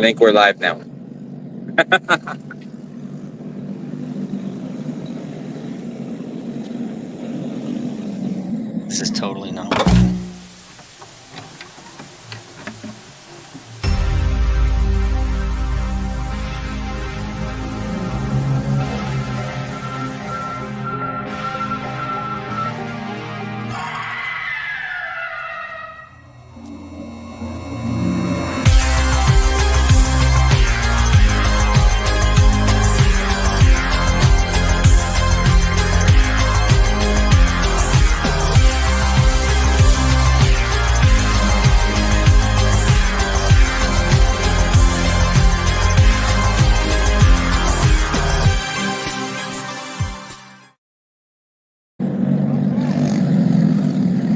think we're live now. This is totally not.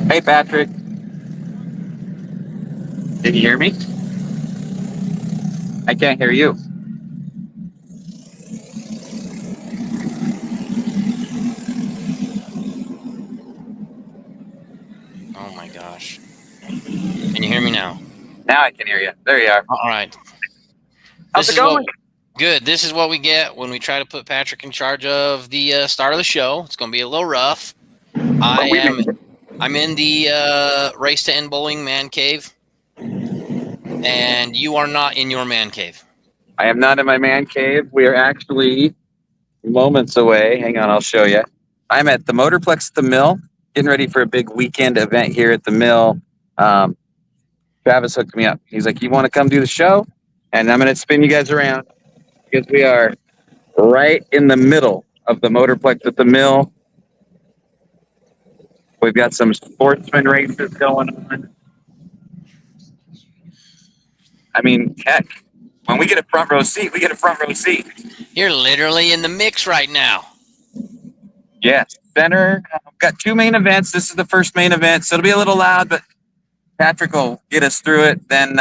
Hey, Patrick. Can you hear me? I can't hear you. Oh my gosh. Can you hear me now? Now I can hear you. There you are. All right. How's it going? Good. This is what we get when we try to put Patrick in charge of the start of the show. It's going to be a little rough. I'm in the Race to End Bowling man cave, and you are not in your man cave. I am not in my man cave. We are actually moments away. Hang on, I'll show you. I'm at the Motorplex at the Mill, getting ready for a big weekend event here at the Mill. Travis hooked me up. He's like, "You want to come do the show?" And I'm going to spin you guys around because we are right in the middle of the Motorplex at the Mill. We've got some sportsman races going on. I mean, heck, when we get a front row seat, we get a front row seat. You're literally in the mix right now. Yes, center. We've got two main events. This is the first main event, so it'll be a little loud, but Patrick will get us through it. Then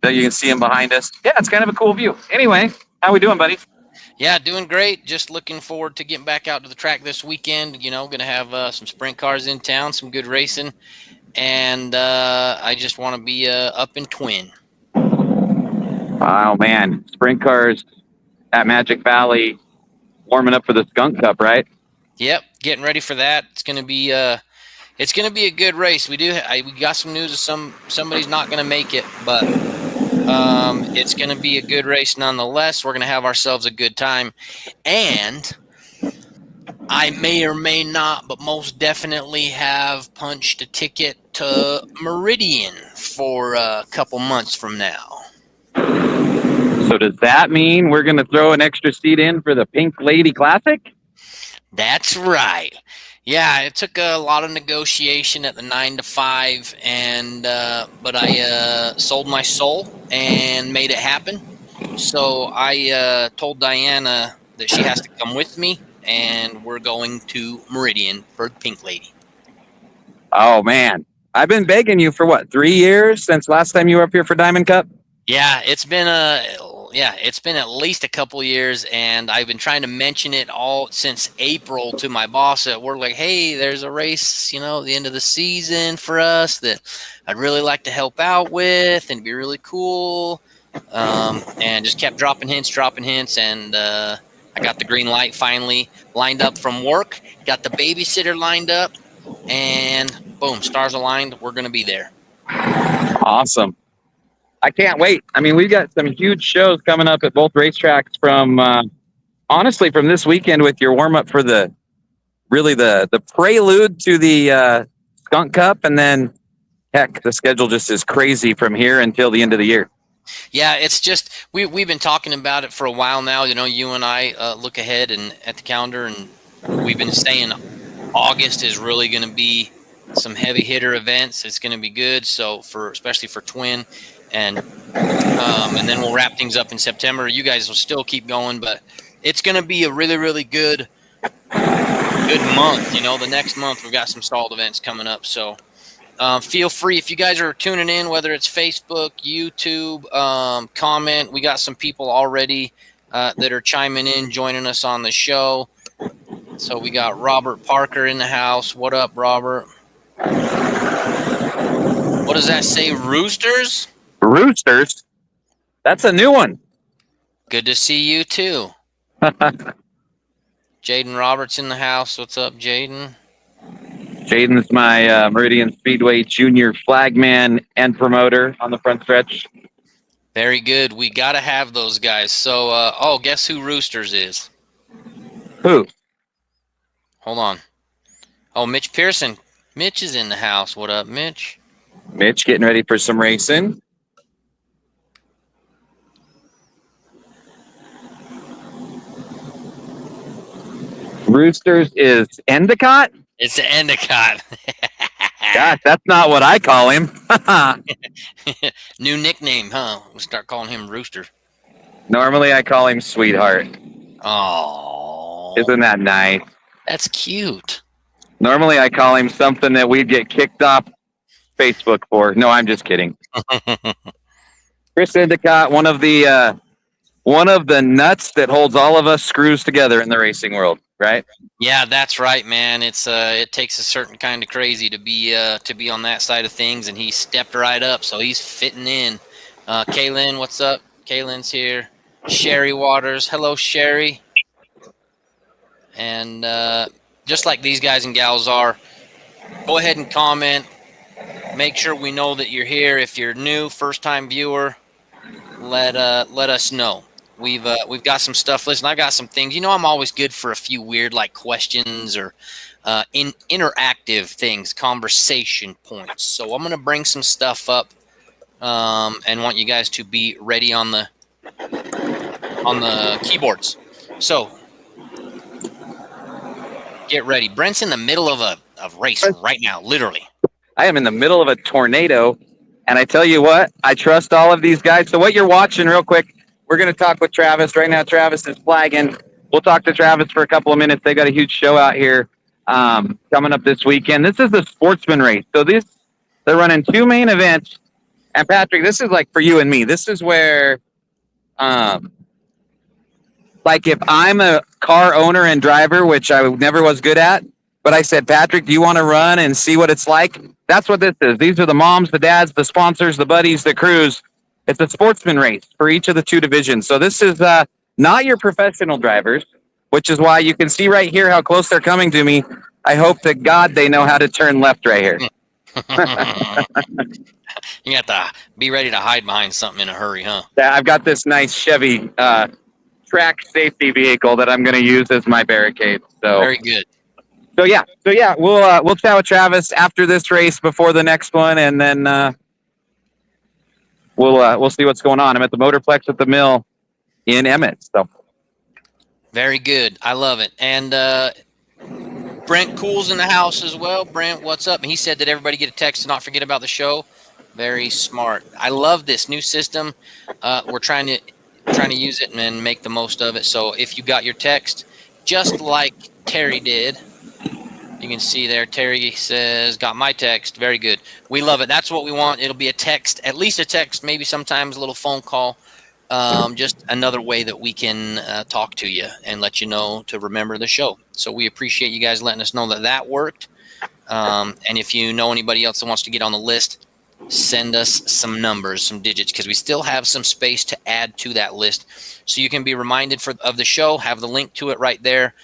you can see him behind us. Yeah, it's kind of a cool view. Anyway, how we doing, buddy? Yeah, doing great. Just looking forward to getting back out to the track this weekend. You know, going to have some sprint cars in town, some good racing. And I just want to be up in Twin. Oh, man. Sprint cars at Magic Valley warming up for the Skunk Cup, right? Yep, getting ready for that. It's going to be a good race. We got some news of somebody's not going to make it, but it's going to be a good race nonetheless. We're going to have ourselves a good time. And I may or may not, but most definitely have punched a ticket to Meridian for a couple months from now. So does that mean we're going to throw an extra seat in for the Pink Lady Classic? That's right. Yeah, it took a lot of negotiation at the 9 to 5, but I sold my soul and made it happen. So I told Diana that she has to come with me, and we're going to Meridian for the Pink Lady. Oh, man. I've been begging you for, 3 years since last time you were up here for Diamond Cup? Yeah, it's been at least a couple years, and I've been trying to mention it all since April to my boss at work. Like, hey, there's a race, at the end of the season for us that I'd really like to help out with, and it'd be really cool. And just kept dropping hints, and I got the green light finally lined up from work. Got the babysitter lined up, and boom, stars aligned. We're gonna be there. Awesome. I can't wait. I mean, we've got some huge shows coming up at both racetracks from this weekend with your warm-up for the prelude to the Skunk Cup. And then, heck, the schedule just is crazy from here until the end of the year. Yeah, it's just we've been talking about it for a while now. You and I look ahead and at the calendar, and we've been saying August is really going to be some heavy hitter events. It's going to be good. So especially for Twin. And then we'll wrap things up in September. You guys will still keep going, but it's going to be a really, really good month. The next month we've got some stalled events coming up. So feel free, if you guys are tuning in, whether it's Facebook, YouTube, comment. We got some people already that are chiming in, joining us on the show. So we got Robert Parker in the house. What up, Robert? What does that say, Roosters? Roosters. That's a new one. Good to see you too. Jaden Roberts in the house. What's up, Jaden? Jaden's my Meridian Speedway junior flagman and promoter on the front stretch. Very good. We got to have those guys. So, guess who Roosters is? Who? Hold on. Oh, Mitch Pearson. Mitch is in the house. What up, Mitch? Mitch getting ready for some racing. Roosters is Endicott? It's the Endicott. Gosh, that's not what I call him. New nickname, huh? We'll start calling him Rooster. Normally I call him Sweetheart. Oh, Isn't that nice? that's cute. Normally I call him something that we'd get kicked off Facebook for. No, I'm just kidding. Chris Endicott, one of the nuts that holds all of us screws together in the racing world, right? Yeah, that's right, man. It takes a certain kind of crazy to be on that side of things, and he stepped right up, so he's fitting in. Kaylin, what's up? Kaylin's here. Sherry Waters, hello, Sherry. And just like these guys and gals are, go ahead and comment. Make sure we know that you're here. If you're new, first-time viewer, let us know. We've got some stuff. Listen, I got some things. You know, I'm always good for a few weird like questions or interactive things, conversation points. So I'm gonna bring some stuff up and want you guys to be ready on the keyboards. So get ready. Brent's in the middle of a race right now, literally. I am in the middle of a tornado, and I tell you what, I trust all of these guys. So what you're watching real quick, we're going to talk with Travis. Right now, Travis is flagging. We'll talk to Travis for a couple of minutes. They got a huge show out here coming up this weekend. This is the Sportsman race. So they're running two main events. And Patrick, this is like for you and me. This is where, like if I'm a car owner and driver, which I never was good at, but I said, Patrick, do you want to run and see what it's like? That's what this is. These are the moms, the dads, the sponsors, the buddies, the crews. It's a Sportsman race for each of the two divisions. So this is not your professional drivers, which is why you can see right here how close they're coming to me. I hope to God they know how to turn left right here. You have to be ready to hide behind something in a hurry, huh? Yeah, I've got this nice Chevy track safety vehicle that I'm going to use as my barricade. So very good. So yeah, we'll chat with Travis after this race before the next one, and then we'll see what's going on. I'm at the Motorplex at the Mill in Emmett. So very good. I love it. And Brent Cool's in the house as well. Brent, what's up? And he said that everybody get a text to not forget about the show. Very smart. I love this new system. We're trying to use it and make the most of it. So if you got your text, just like Terry did, you can see there, Terry says, got my text. Very good. We love it. That's what we want. It'll be a text, at least a text, maybe sometimes a little phone call. Just another way that we can talk to you and let you know to remember the show. So we appreciate you guys letting us know that worked. And if you know anybody else that wants to get on the list, send us some numbers, some digits, because we still have some space to add to that list. So you can be reminded of the show, have the link to it right there.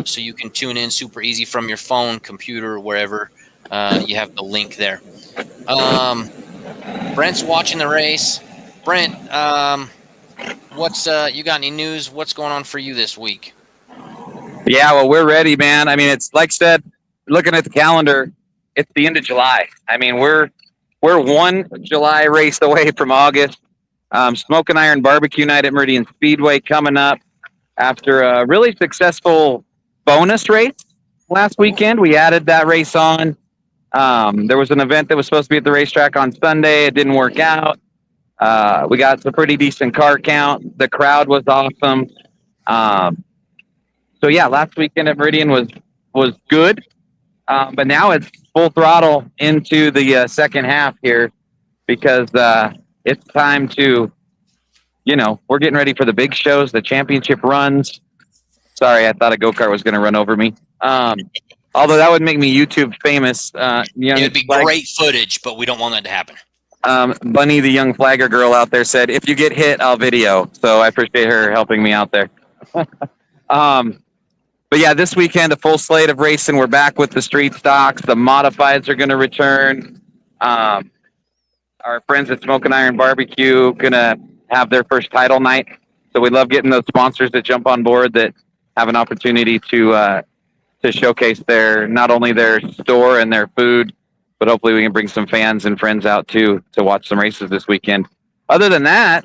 So you can tune in super easy from your phone, computer, wherever. You have the link there. Brent's watching the race. Brent, what's you got any news? What's going on for you this week? Yeah, well, we're ready, man. I mean, it's like I said, looking at the calendar, it's the end of July. I mean, we're 1 July race away from August. Smoke and Iron Barbecue Night at Meridian Speedway coming up after a really successful bonus race last weekend. We added that race on. There was an event that was supposed to be at the racetrack on Sunday. It didn't work out. We got a pretty decent car count. The crowd was awesome. So yeah, last weekend at Meridian was good. But now it's full throttle into the second half here because it's time to, we're getting ready for the big shows, the championship runs. Sorry, I thought a go-kart was going to run over me. Although that would make me YouTube famous. It would be great footage, but we don't want that to happen. Bunny, the young flagger girl out there, said, "If you get hit, I'll video." So I appreciate her helping me out there. But yeah, this weekend, a full slate of racing. We're back with the street stocks. The modifieds are going to return. Our friends at Smoke and Iron Barbecue going to have their first title night. So we love getting those sponsors that jump on board that have an opportunity to showcase not only their store and their food, but hopefully we can bring some fans and friends out too to watch some races this weekend. Other than that,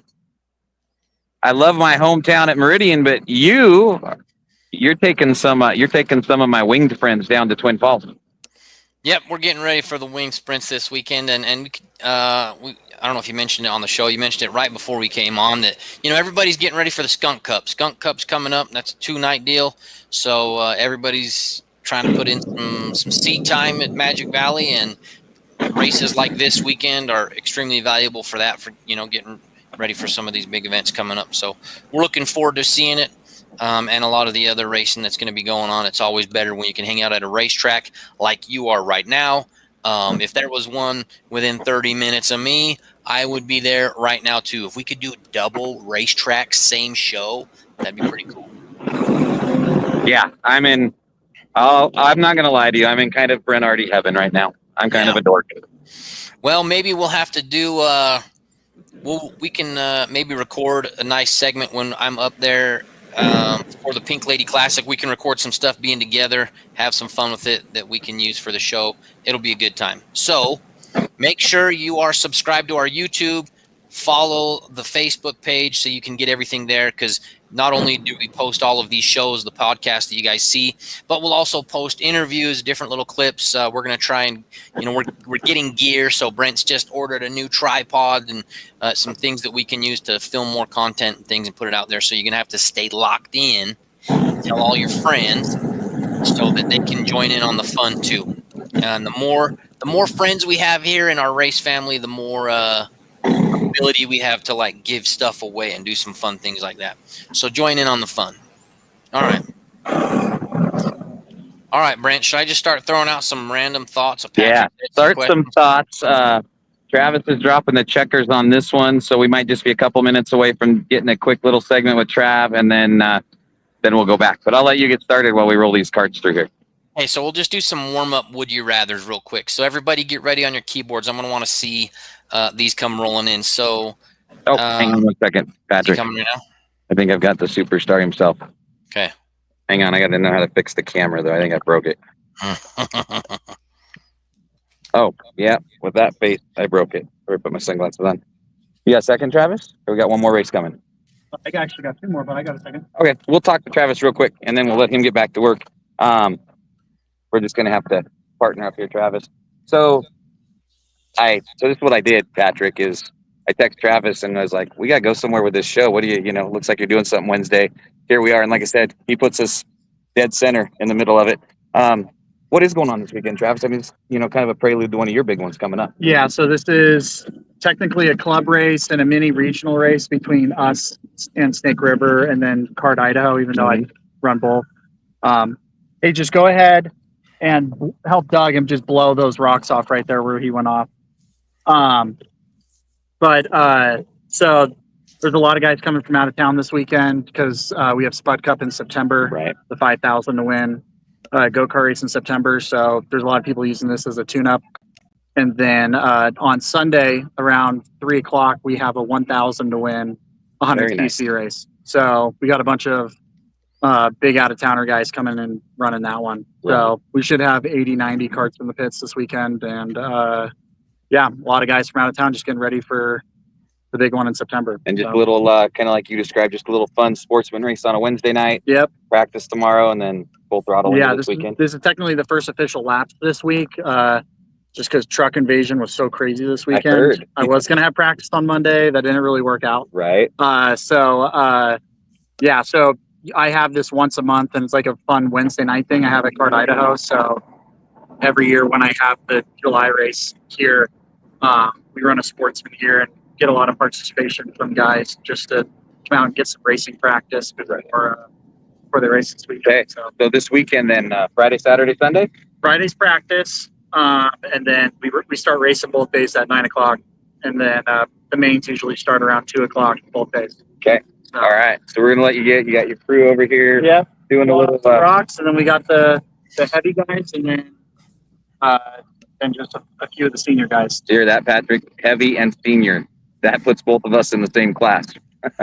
I love my hometown at Meridian, but you're taking some of my winged friends down to Twin Falls. Yep, we're getting ready for the wing sprints this weekend, and I don't know if you mentioned it on the show. You mentioned it right before we came on that everybody's getting ready for the Skunk Cup. Skunk Cup's coming up. That's a 2-night deal, so everybody's trying to put in some seat time at Magic Valley, and races like this weekend are extremely valuable for that. For getting ready for some of these big events coming up. So we're looking forward to seeing it. And a lot of the other racing that's going to be going on. It's always better when you can hang out at a racetrack like you are right now. If there was one within 30 minutes of me, I would be there right now too. If we could do double racetrack, same show, that'd be pretty cool. Yeah, I'm not going to lie to you. I'm in kind of Brent Hardy heaven right now. I'm kind of a dork. Well, maybe we'll have to do we can maybe record a nice segment when I'm up there. For the Pink Lady Classic, we can record some stuff being together, have some fun with it that we can use for the show. It'll be a good time. So make sure you are subscribed to our YouTube, follow the Facebook page so you can get everything there, because not only do we post all of these shows, the podcast that you guys see, but we'll also post interviews, different little clips. We're going to try and, we're getting gear. So Brent's just ordered a new tripod and some things that we can use to film more content and things and put it out there. So you're going to have to stay locked in, tell all your friends so that they can join in on the fun too. And the more friends we have here in our race family, the more ability we have to give stuff away and do some fun things like that. So join in on the fun. All right, Brent, should I just start throwing out some random thoughts? Yeah, start some thoughts. Travis is dropping the checkers on this one, so we might just be a couple minutes away from getting a quick little segment with Trav, and then we'll go back. But I'll let you get started while we roll these cards through here. Hey, so we'll just do some warm-up would you rathers real quick. So everybody get ready on your keyboards. I'm going to want to see these come rolling in. So, hang on 1 second, Patrick. Coming right now? I think I've got the superstar himself. Okay. Hang on, I got to know how to fix the camera, though. I think I broke it. Oh, yeah, with that face, I broke it. Better put my sunglasses on. You got a second, Travis? Or we got one more race coming? I actually got 2 more, but I got a second. Okay, we'll talk to Travis real quick, and then we'll let him get back to work. We're just going to have to partner up here, Travis. So this is what I did, Patrick, is I text Travis and I was like, we got to go somewhere with this show. What do you looks like you're doing something Wednesday. Here we are. And like I said, he puts us dead center in the middle of it. What is going on this weekend, Travis? I mean, it's, kind of a prelude to one of your big ones coming up. Yeah, so this is technically a club race and a mini regional race between us and Snake River and then Card Idaho, even though I run both. Hey, just go ahead and help Doug and just blow those rocks off right there where he went off. So there's a lot of guys coming from out of town this weekend because we have Spud Cup in September, right? The 5,000 to win, go-kart race in September. So there's a lot of people using this as a tune-up. And then on Sunday around 3:00, we have a 1,000 to win 100 cc race. So we got a bunch of big out-of-towner guys coming and running that one. Right. So we should have 80, 90 carts in the pits this weekend. And a lot of guys from out of town just getting ready for the big one in September. And just a little, kind of like you described, just a little fun sportsman race on a Wednesday night. Yep. Practice tomorrow and then full throttle this weekend. This is technically the first official lap this week. Just because truck invasion was so crazy this weekend. I heard. I was going to have practice on Monday. That didn't really work out. Right. So I have this once a month, and it's like a fun Wednesday night thing I have at Card Idaho. So every year when I have the July race here, we run a sportsman here and get a lot of participation from guys just to come out and get some racing practice before the race this weekend. Okay. So this weekend then, Friday, Saturday, Sunday? Friday's practice. And then we start racing both days at 9:00. and then the mains usually start around 2 o'clock both days. Okay. So, All right. So we're gonna let you get. You got your crew over here. Yeah. Doing a little. rocks, and then we got the heavy guys, and then just a few of the senior guys. Hear that, Patrick? Heavy and senior. That puts both of us in the same class.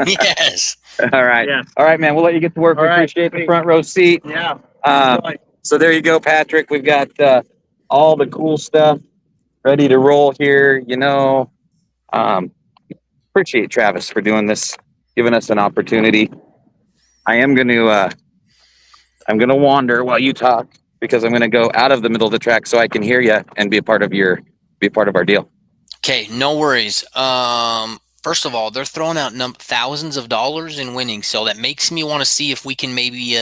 Yes. All right. Yeah. All right, man. We'll let you get to work. All We right. appreciate the front row seat. Yeah. So there you go, Patrick. We've got all the cool stuff ready to roll here. Appreciate Travis for doing this, giving us an opportunity. I'm gonna wander while you talk because I'm gonna go out of the middle of the track so I can hear you and be a part of our deal. Okay, no worries. First of all, they're throwing out thousands of dollars in winnings, so that makes me want to see if we can maybe we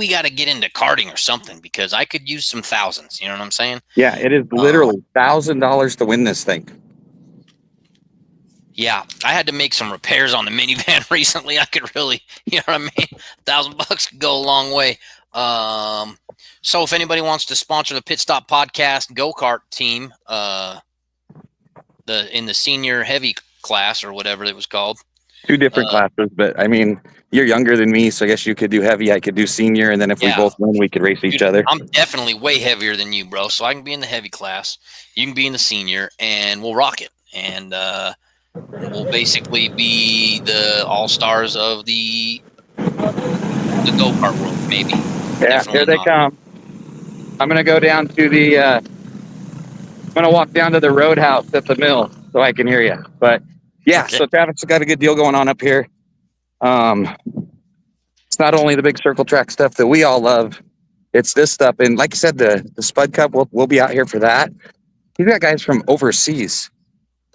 got to get into karting or something, because I could use some thousands. You know what I'm saying? Yeah, it is literally $1,000 to win this thing. Yeah, I had to make some repairs on the minivan recently. I could really, you know what I mean? $1,000 could go a long way. So if anybody wants to sponsor the Pit Stop Podcast go-kart team, in the senior heavy class or whatever it was called. Two different classes, but I mean, you're younger than me, so I guess you could do heavy, I could do senior, and then if we both win, we could race each other. I'm definitely way heavier than you, bro, so I can be in the heavy class. You can be in the senior, and we'll rock it. And we'll basically be the all-stars of the go-kart world, maybe. Yeah, Definitely here they not. come. I'm going to go down to I'm going to walk down to the roadhouse at the mill so I can hear you. But yeah, Okay. So Travis has got a good deal going on up here. It's not only the big circle track stuff that we all love, it's this stuff. And like I said, the Spud Cup, we'll be out here for that. He's got guys from overseas,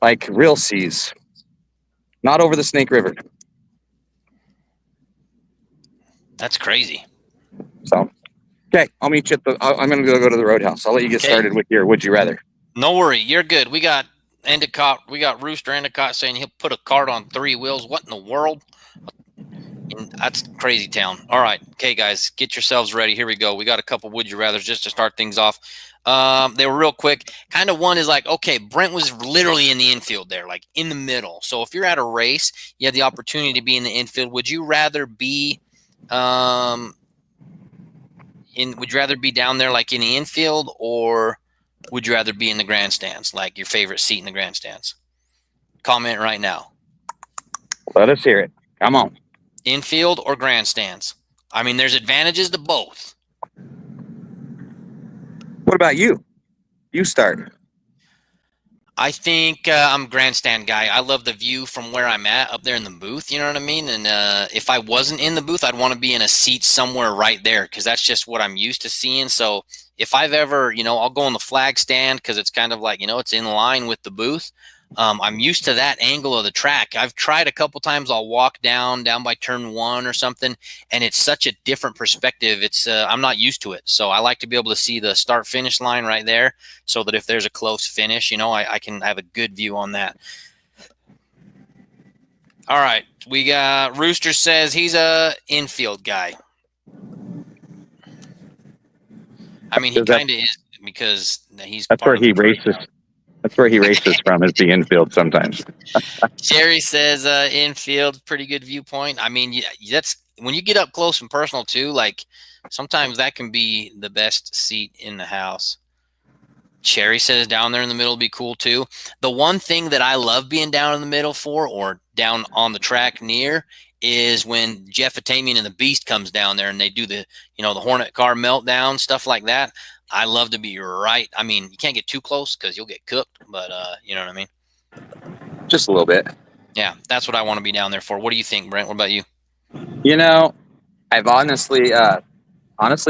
like real seas, not over the Snake River. That's crazy. So, okay, I'll meet you I'm going to go to the roadhouse. I'll let you get started with your Would You Rather. No worry, you're good. We got Endicott, we got Rooster Endicott saying he'll put a cart on 3 wheels. What in the world? And that's crazy town. All right, okay, guys, get yourselves ready. Here we go. We got a couple Would You Rathers just to start things off. They were real quick. Kind of one is like, okay, Brent was literally in the infield there, like in the middle. So if you're at a race, you had the opportunity to be in the infield. Would you rather be would you rather be down there like in the infield, or would you rather be in the grandstands, like your favorite seat in the grandstands? Comment right now. Let us hear it. Come on. Infield or grandstands? I mean, there's advantages to both. What about you? You start. I think I'm a grandstand guy. I love the view from where I'm at up there in the booth. You know what I mean? And if I wasn't in the booth, I'd want to be in a seat somewhere right there, because that's just what I'm used to seeing. So if I've ever, I'll go on the flag stand because it's kind of like, it's in line with the booth. I'm used to that angle of the track. I've tried a couple times. I'll walk down by turn 1 or something, and it's such a different perspective. It's I'm not used to it, so I like to be able to see the start finish line right there, so that if there's a close finish, I can have a good view on that. All right, we got Rooster says he's a infield guy. I mean, he kind of is, because he's. That's where he races. That's where he races from, is the infield sometimes. Jerry says infield, pretty good viewpoint. I mean, that's when you get up close and personal too, like sometimes that can be the best seat in the house. Cherry says down there in the middle would be cool too. The one thing that I love being down in the middle for, or down on the track near, is when Jeff Atamian and the Beast comes down there and they do the, the Hornet car meltdown, stuff like that. I love to be right. I mean, you can't get too close because you'll get cooked, but you know what I mean? Just a little bit. Yeah, that's what I want to be down there for. What do you think, Brent? What about you? I've honestly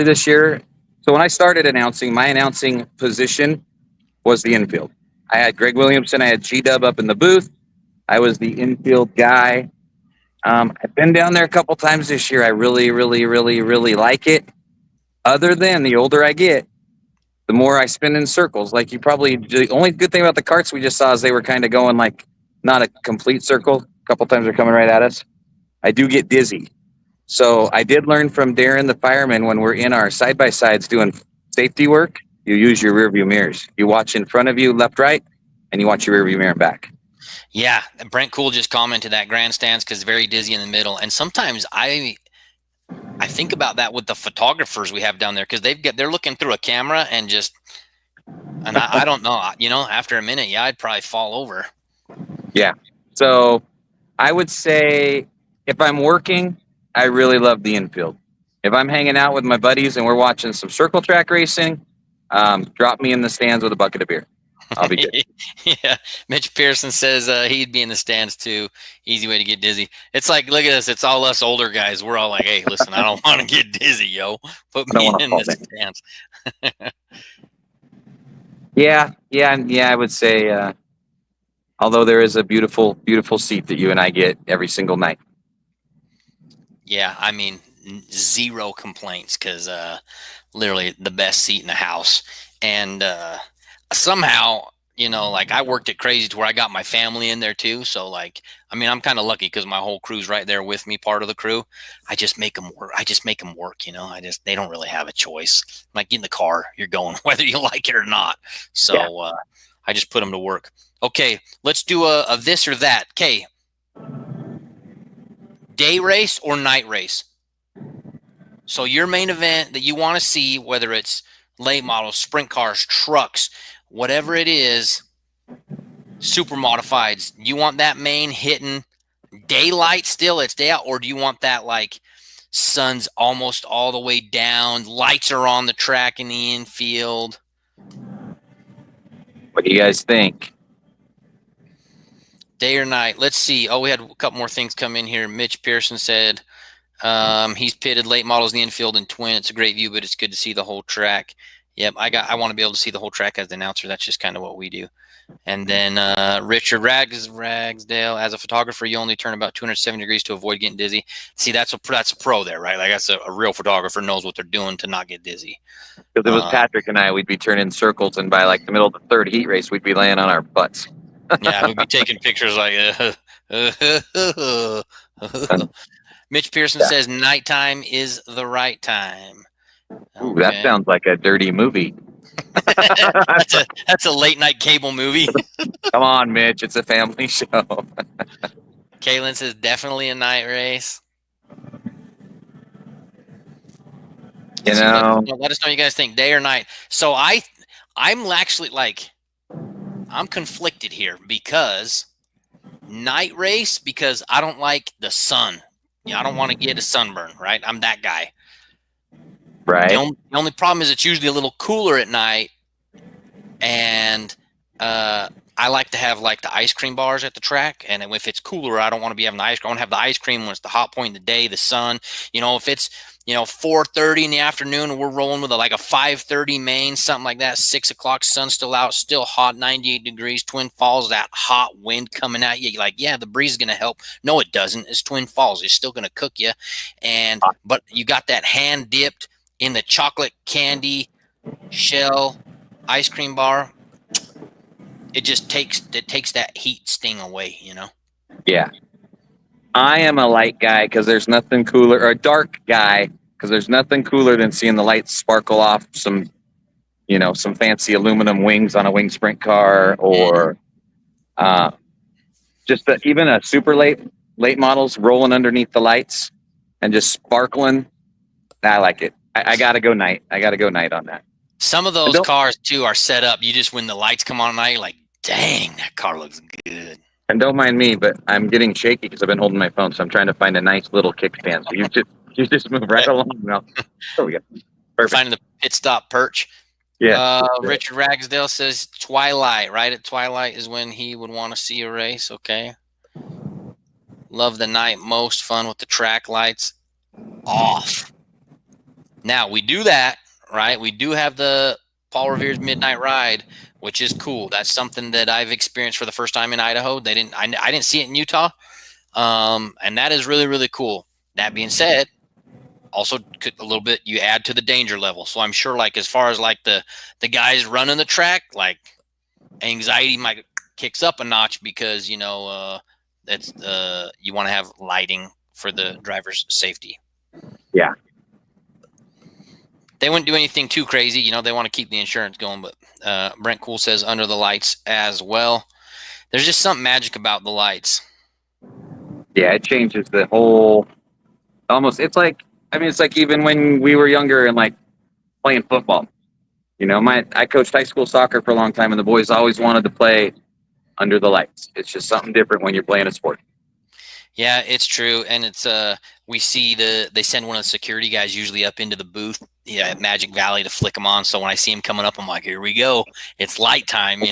this year, so when I started announcing, my announcing position was the infield. I had Greg Williamson, I had G-Dub up in the booth. I was the infield guy. I've been down there a couple times this year. I really, really, really, really like it. Other than the older I get, the more I spin in circles. Like the only good thing about the carts we just saw is they were kind of going like not a complete circle. A couple times they're coming right at us. I do get dizzy. So I did learn from Darren, the fireman, when we're in our side-by-sides doing safety work, you use your rear view mirrors. You watch in front of you, left, right, and you watch your rear view mirror back. Yeah, Brent Cool just commented that grandstands because very dizzy in the middle, and sometimes I think about that with the photographers we have down there because they're looking through a camera and just, and I don't know, after a minute, yeah, I'd probably fall over. Yeah. So I would say if I'm working, I really love the infield. If I'm hanging out with my buddies and we're watching some circle track racing, drop me in the stands with a bucket of beer. I'll be good. Yeah, Mitch Pearson says he'd be in the stands too. Easy way to get dizzy. It's like, look at us. It's all us older guys. We're all like, hey, listen, I don't want to get dizzy, yo. Put me in the stands. Yeah. I would say, although there is a beautiful, beautiful seat that you and I get every single night. Yeah, I mean, zero complaints because literally the best seat in the house. And somehow, like I worked it crazy to where I got my family in there too. So like, I mean, I'm kind of lucky because my whole crew's right there with me, part of the crew. I just make them work. They don't really have a choice. I'm like, get in the car, you're going whether you like it or not. So yeah. I just put them to work. Okay, let's do a this or that. Okay. Day race or night race? So your main event that you want to see, whether it's late models, sprint cars, trucks, whatever it is, super modifieds, you want that main hitting daylight still, it's day out, or do you want that like sun's almost all the way down, lights are on the track in the infield? What do you guys think? Day or night? Let's see. Oh, we had a couple more things come in here. Mitch Pearson said he's pitted late models in the infield and twin. It's a great view, but it's good to see the whole track. Yep, I want to be able to see the whole track as the announcer. That's just kind of what we do. And then Richard Ragsdale, as a photographer, you only turn about 270 degrees to avoid getting dizzy. See, that's a pro there, right? Like that's a real photographer knows what they're doing to not get dizzy. If it was Patrick and I, we'd be turning circles, and by like the middle of the third heat race, we'd be laying on our butts. Yeah, we'd be taking pictures like. Mitch Pearson says nighttime is the right time. Ooh, okay. That sounds like a dirty movie. that's a late night cable movie. Come on, Mitch. It's a family show. Kaylin says definitely a night race. Let us know what you guys think, day or night. So I'm actually like, I'm conflicted here because night race, because I don't like the sun. I don't want to get a sunburn, right? I'm that guy. Right. The only problem is it's usually a little cooler at night, and I like to have like the ice cream bars at the track. And if it's cooler, I don't want to be having the ice cream. I want to have the ice cream when it's the hot point of the day, the sun. If it's 4:30 in the afternoon and we're rolling with like a 5:30 main, something like that, 6 o'clock, sun's still out, still hot, 98 degrees, Twin Falls, that hot wind coming at you. You're like, yeah, the breeze is going to help. No, it doesn't. It's Twin Falls. It's still going to cook you. But you got that hand dipped in the chocolate candy shell ice cream bar. It just takes that heat sting away, Yeah. I am a light guy because there's nothing cooler, or a dark guy because there's nothing cooler than seeing the lights sparkle off some fancy aluminum wings on a wing sprint car, or even a super late models rolling underneath the lights and just sparkling. I like it. I got to go night. I got to go night on that. Some of those cars too are set up. You just, when the lights come on at night, you're like, dang, that car looks good. And don't mind me, but I'm getting shaky because I've been holding my phone, so I'm trying to find a nice little kickstand. So you just move right along now. There we go. Perfect. Finding the pit stop perch. Yeah. Richard Ragsdale says twilight. Right at twilight is when he would want to see a race. Okay. Love the night most. Fun with the track lights off. Now we do that, right? We do have the Paul Revere's Midnight Ride, which is cool. That's something that I've experienced for the first time in Idaho. I didn't see it in Utah, and that is really, really cool. That being said, also a little bit you add to the danger level. So I'm sure, like as far as like the guys running the track, like anxiety might kicks up a notch because that's you want to have lighting for the driver's safety. Yeah. They wouldn't do anything too crazy. They want to keep the insurance going, but Brent Cool says under the lights as well. There's just something magic about the lights. Yeah, it changes the whole. Almost, it's like it's like even when we were younger and like playing football. I coached high school soccer for a long time, and the boys always wanted to play under the lights. It's just something different when you're playing a sport. Yeah, it's true, and it's we see they send one of the security guys usually up into the booth, at Magic Valley to flick them on. So when I see him coming up, I'm like, here we go, it's light time,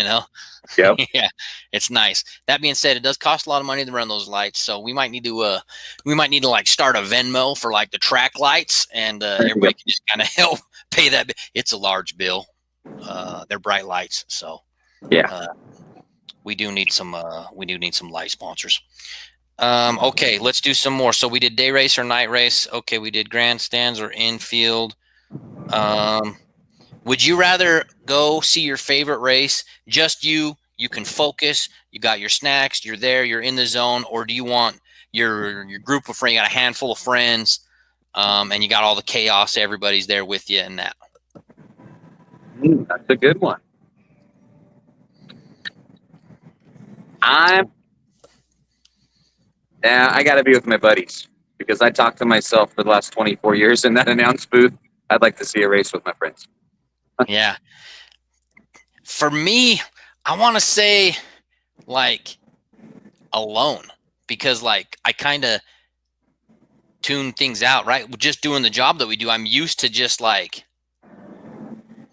Yep. Yeah, it's nice. That being said, it does cost a lot of money to run those lights, so we might need to like start a Venmo for like the track lights, and everybody can just kind of help pay that. It's a large bill. They're bright lights, so Yeah. we do need some light sponsors. Okay, let's do some more. So we did day race or night race. Okay, we did grandstands or infield. Would you rather go see your favorite race, just you can focus, you got your snacks, you're there, you're in the zone, or do you want your group of friends, you got a handful of friends, and you got all the chaos, everybody's there with you and that? That's a good one. I got to be with my buddies because I talked to myself for the last 24 years in that announce booth. I'd like to see a race with my friends. Yeah. For me, I want to say like alone, because like I kind of tune things out, right? Just doing the job that we do. I'm used to just like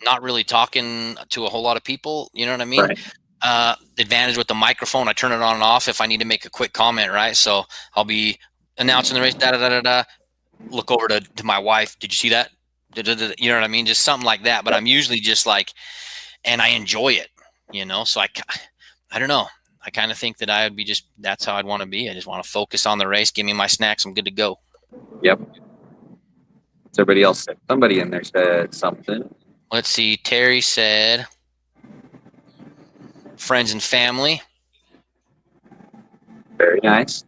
not really talking to a whole lot of people. You know what I mean? Right. The advantage with the microphone, I turn it on and off if I need to make a quick comment, right? So I'll be announcing the race, look over to my wife. Did you see that? You know what I mean? Just something like that. But I'm usually just like, and I enjoy it, So I don't know. I kind of think that I would be that's how I'd want to be. I just want to focus on the race. Give me my snacks. I'm good to go. Yep. What's everybody else said? Somebody in there said something. Let's see. Terry said friends and family. Very nice.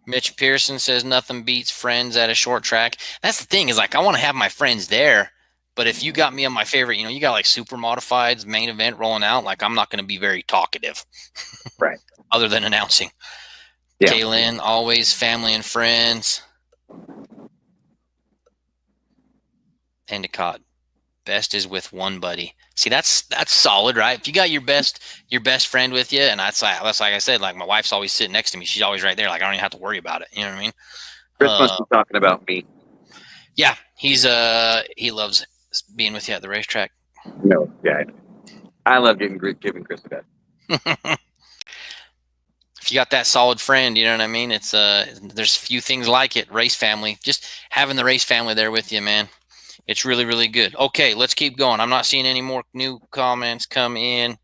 Mitch Pearson says nothing beats friends at a short track. That's the thing, is like I want to have my friends there, but if you got me on my favorite, you got like super modifieds main event rolling out, like I'm not going to be very talkative, right? Other than announcing. Yeah. Kaylin, always family and friends. Endicott, best is with one buddy. See, that's solid, right? If you got your best friend with you, and that's like I said, like my wife's always sitting next to me. She's always right there. Like I don't even have to worry about it. You know what I mean? Chris must be talking about me. Yeah, he loves being with you at the racetrack. No, yeah, I love giving Chris a bet. If you got that solid friend, you know what I mean? It's there's few things like it. Race family, just having the race family there with you, man. It's really, really good. Okay, let's keep going. I'm not seeing any more new comments come in.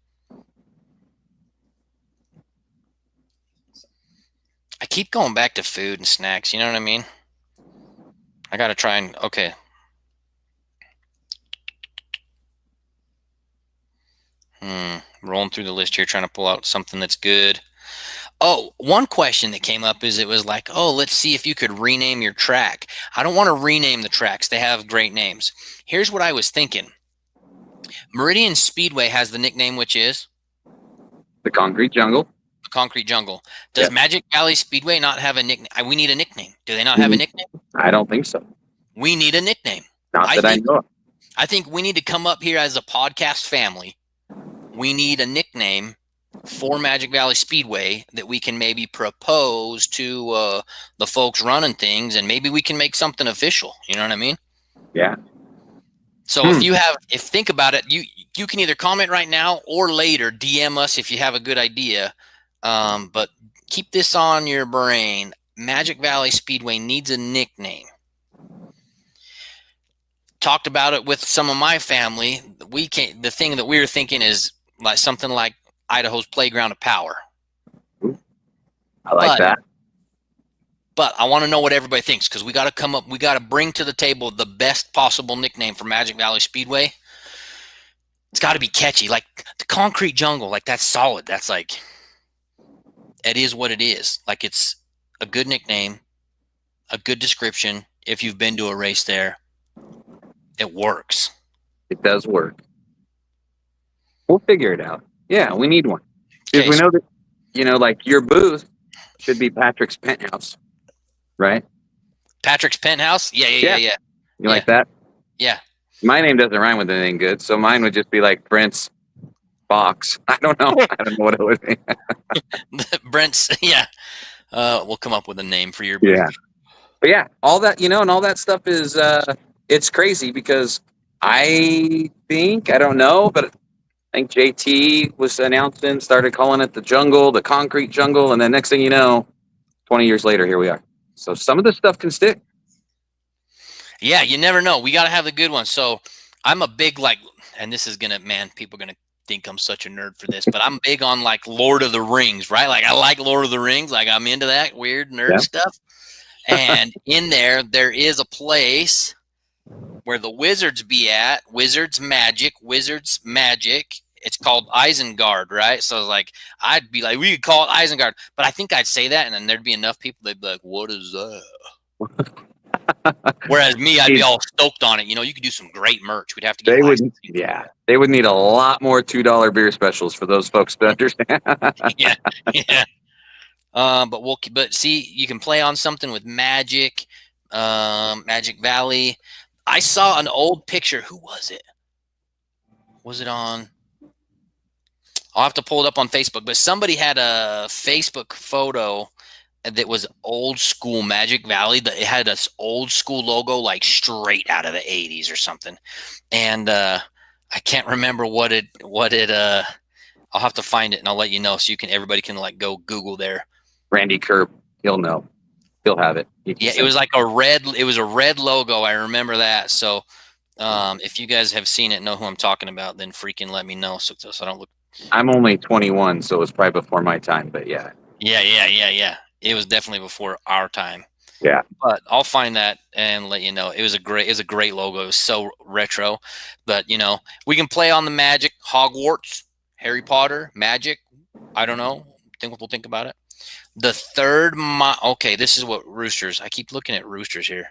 I keep going back to food and snacks. You know what I mean? I got to try and, okay. Rolling through the list here, trying to pull out something that's good. Oh, one question that came up is it was like, oh, let's see if you could rename your track. I don't want to rename the tracks. They have great names. Here's what I was thinking. Meridian Speedway has the nickname, which is? The Concrete Jungle. The Concrete Jungle. Does Magic Valley Speedway not have a nickname? We need a nickname. Do they not have a nickname? I don't think so. We need a nickname. Not that I know of. I think we need to come up here as a podcast family. We need a nickname for Magic Valley Speedway that we can maybe propose to the folks running things, and maybe we can make something official. You know what I mean? Yeah. So if think about it, you can either comment right now or later, DM us if you have a good idea. But keep this on your brain. Magic Valley Speedway needs a nickname. Talked about it with some of my family. The thing that we were thinking is like something like Idaho's Playground of Power. I like that. But I want to know what everybody thinks, because we got to bring to the table the best possible nickname for Magic Valley Speedway. It's got to be catchy, like the Concrete Jungle. Like that's solid. That's like, it is what it is. Like it's a good nickname, a good description. If you've been to a race there, it works. It does work. We'll figure it out. Yeah, we need one. Because Okay, we know that, like your booth should be Patrick's penthouse, right? Patrick's penthouse. Yeah, yeah, yeah, Yeah. yeah, You yeah, like that? yeah. My name doesn't rhyme with anything good, so mine would just be like Brent's box. I don't know. I don't know what it would be. Brent's. Yeah. We'll come up with a name for your booth. Yeah. But yeah, all that, and all that stuff is it's crazy because I don't know, but I think JT was announcing, started calling it the jungle, the concrete jungle, and then next thing you know, 20 years later, here we are. So some of this stuff can stick. Yeah, you never know. We got to have the good ones. So I'm a big and this is gonna, man, people are gonna think I'm such a nerd for this, but I'm big on like Lord of the Rings, right? Like I like Lord of the Rings. Like I'm into that weird nerd Yeah. stuff. And in there is a place where the wizards be at. Wizards magic. It's called Isengard, right? So like I'd be like, we could call it Isengard, but I think I'd say that, and then there'd be enough people they'd be like, what is that? Whereas me, I'd be all stoked on it. You could do some great merch. We'd have to get They would, licensing. yeah, they would need a lot more $2 beer specials for those folks to understand. Yeah, yeah. But see, you can play on something with Magic, Magic Valley. I saw an old picture. Who was it? Was it on? I'll have to pull it up on Facebook. But somebody had a Facebook photo that was old school Magic Valley. That it had this old school logo, like straight out of the '80s or something. And I can't remember what it. I'll have to find it and I'll let you know so everybody can like go Google there. Randy Kerb, he'll know. He'll have it. Yeah, it was like a red logo. I remember that. So if you guys have seen it, know who I'm talking about, then freaking let me know so I don't look. I'm only 21, so it was probably before my time, but yeah. Yeah. It was definitely before our time. Yeah. But I'll find that and let you know. It was a great logo. It was so retro. But we can play on the Magic, Hogwarts, Harry Potter, Magic. I don't know. We'll think about it. The third mile. Okay, this is what roosters. I keep looking at roosters here,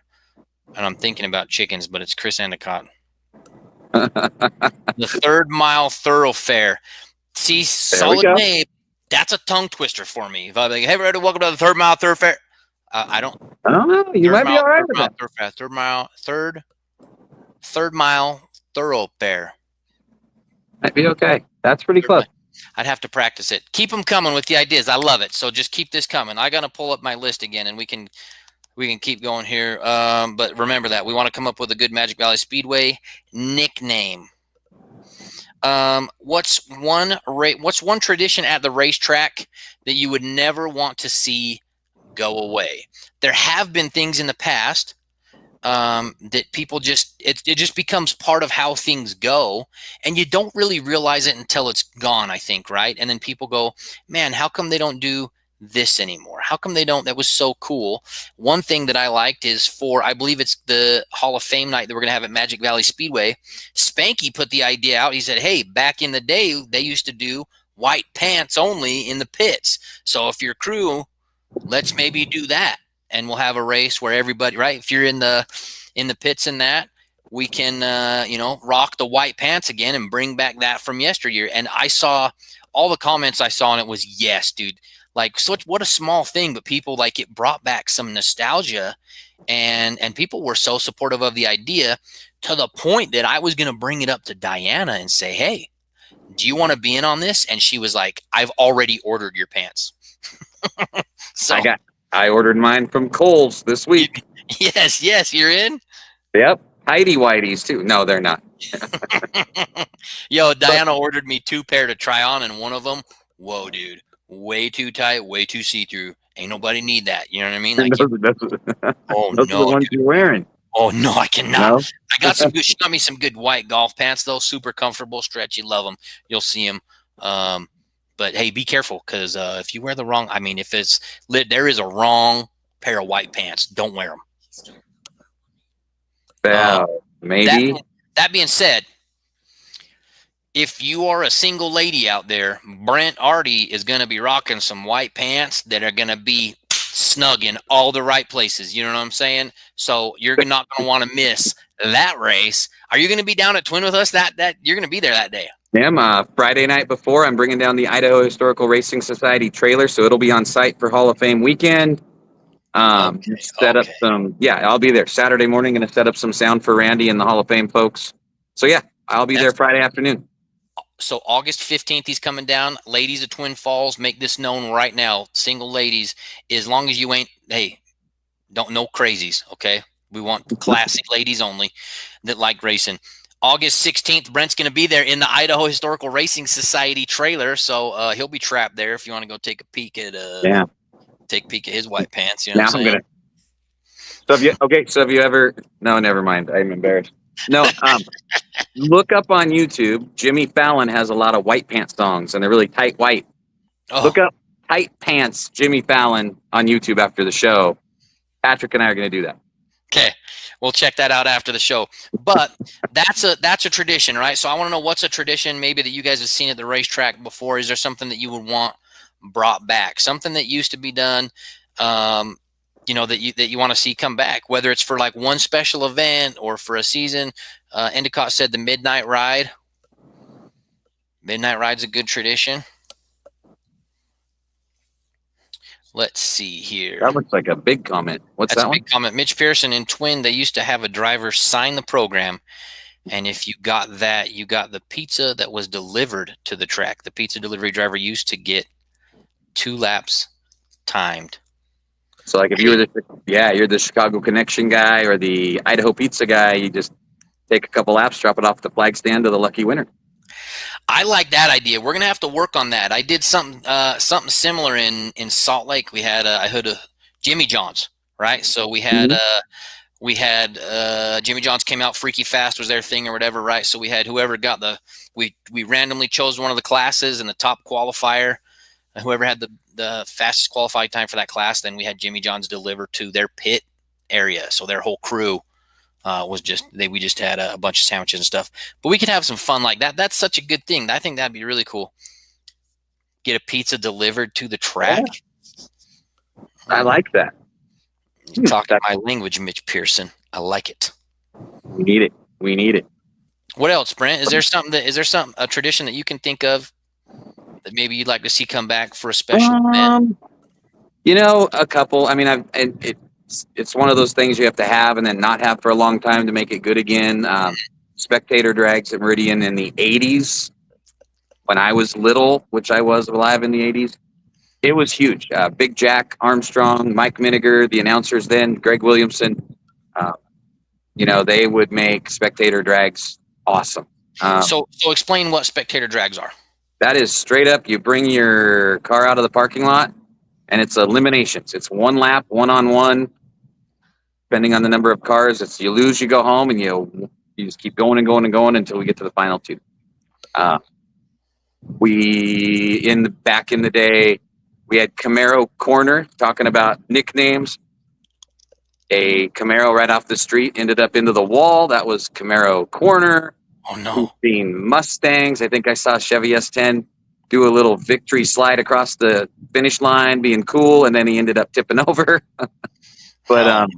and I'm thinking about chickens, but it's Chris Endicott. The 3rd Mile Thoroughfare. See, solid name. That's a tongue twister for me. If I'm like, hey, everybody, welcome to the 3rd Mile Thoroughfare. I don't know. You might be all right with that. Third Mile Thoroughfare. Might be okay. That's pretty close. I'd have to practice it. Keep them coming with the ideas. I love it. So just keep this coming. I got to pull up my list again, and we can keep going here. But remember that we want to come up with a good Magic Valley Speedway nickname. What's one tradition at the racetrack that you would never want to see go away? There have been things in the past that people it just becomes part of how things go, and you don't really realize it until it's gone, I think, right? And then people go, man, how come they don't do this anymore? How come they don't? That was so cool. One thing that I liked is I believe it's the Hall of Fame night that we're going to have at Magic Valley Speedway. Spanky put the idea out. He said, hey, back in the day, they used to do white pants only in the pits. So if your crew, let's maybe do that. And we'll have a race where everybody, right? If you're in the pits and that, we can, rock the white pants again and bring back that from yesteryear. And I saw all the comments I saw, and it was, yes, dude. Like, what a small thing, but people like it brought back some nostalgia, and people were so supportive of the idea to the point that I was going to bring it up to Diana and say, hey, do you want to be in on this? And she was like, I've already ordered your pants. So I ordered mine from Kohl's this week. Yes, you're in? Yep. Heidi Whitey's too. No, they're not. Yo, Diana ordered me 2 pair to try on, and one of them, whoa, dude, way too tight, way too see-through. Ain't nobody need that. You know what I mean? Like, those are the ones you're wearing. Oh, no, I cannot. No? I got some good. She got me some good white golf pants, though. Super comfortable, stretchy. Love them. You'll see them. But hey, be careful, because if you wear the wrong, if it's lit, there is a wrong pair of white pants. Don't wear them. Maybe. That being said, if you are a single lady out there, Brent Artie is going to be rocking some white pants that are going to be snug in all the right places. You know what I'm saying? So you're not going to want to miss that race. Are you going to be down at Twin with us? That you're going to be there that day? Friday night before, I'm bringing down the Idaho Historical Racing Society trailer, so it'll be on site for Hall of Fame weekend. Set up some. Yeah, I'll be there Saturday morning. Going to set up some sound for Randy and the Hall of Fame folks. So yeah, I'll be there Friday afternoon. So August 15th, he's coming down. Ladies of Twin Falls, make this known right now. Single ladies, as long as you ain't, hey, don't no crazies, okay? We want classic ladies only that like racing. August 16th, Brent's going to be there in the Idaho Historical Racing Society trailer, so he'll be trapped there if you want to go take a peek at take a peek at his white pants. You know what I'm saying? So have you ever? No, never mind. I'm embarrassed. No, look up on YouTube. Jimmy Fallon has a lot of white pants songs, and they're really tight white. Oh. Look up tight pants Jimmy Fallon on YouTube after the show. Patrick and I are going to do that. Okay, we'll check that out after the show. But that's a tradition, right? So I want to know what's a tradition maybe that you guys have seen at the racetrack before. Is there something that you would want brought back? Something that used to be done, that you want to see come back, whether it's for like one special event or for a season. Endicott said the Midnight Ride. Midnight Ride's a good tradition. Let's see here. That looks like a big comment. That's that a big comment. Mitch Pearson in Twin, they used to have a driver sign the program, and if you got that, you got the pizza that was delivered to the track. The pizza delivery driver used to get 2 laps timed. So like if you're the Chicago Connection guy or the Idaho Pizza guy, you just take a couple laps, drop it off the flag stand to the lucky winner. I like that idea. We're gonna have to work on that. I did something similar in Salt Lake. We had I heard of Jimmy John's, right? So we had Jimmy John's came out freaky fast was their thing or whatever, right? So we had whoever got we randomly chose one of the classes and the top qualifier, whoever had the fastest qualifying time for that class, then we had Jimmy John's deliver to their pit area. So their whole crew we just had a bunch of sandwiches and stuff, but we could have some fun like that. That's such a good thing. I think that'd be really cool. Get a pizza delivered to the track. I like that. You're talking my language, Mitch Pearson. I like it. We need it. What else, Brent? Is there a tradition that you can think of that maybe you'd like to see come back for a special event? A couple. I mean, it's one of those things you have to have and then not have for a long time to make it good again. Spectator drags at Meridian in the 80s when I was little, which I was alive in the 80s. It was huge. Big Jack Armstrong, Mike Miniger, the announcers then, Greg Williamson, they would make spectator drags awesome. So explain what spectator drags are. That is straight up. You bring your car out of the parking lot, and it's eliminations. It's one lap, one-on-one. Depending on the number of cars, it's you lose, you go home, and you just keep going and going and going until we get to the final 2. Back in the day, we had Camaro Corner, talking about nicknames. A Camaro right off the street ended up into the wall. That was Camaro Corner. Oh, no. We've seen Mustangs. I think I saw Chevy S10 do a little victory slide across the finish line, being cool, and then he ended up tipping over. But,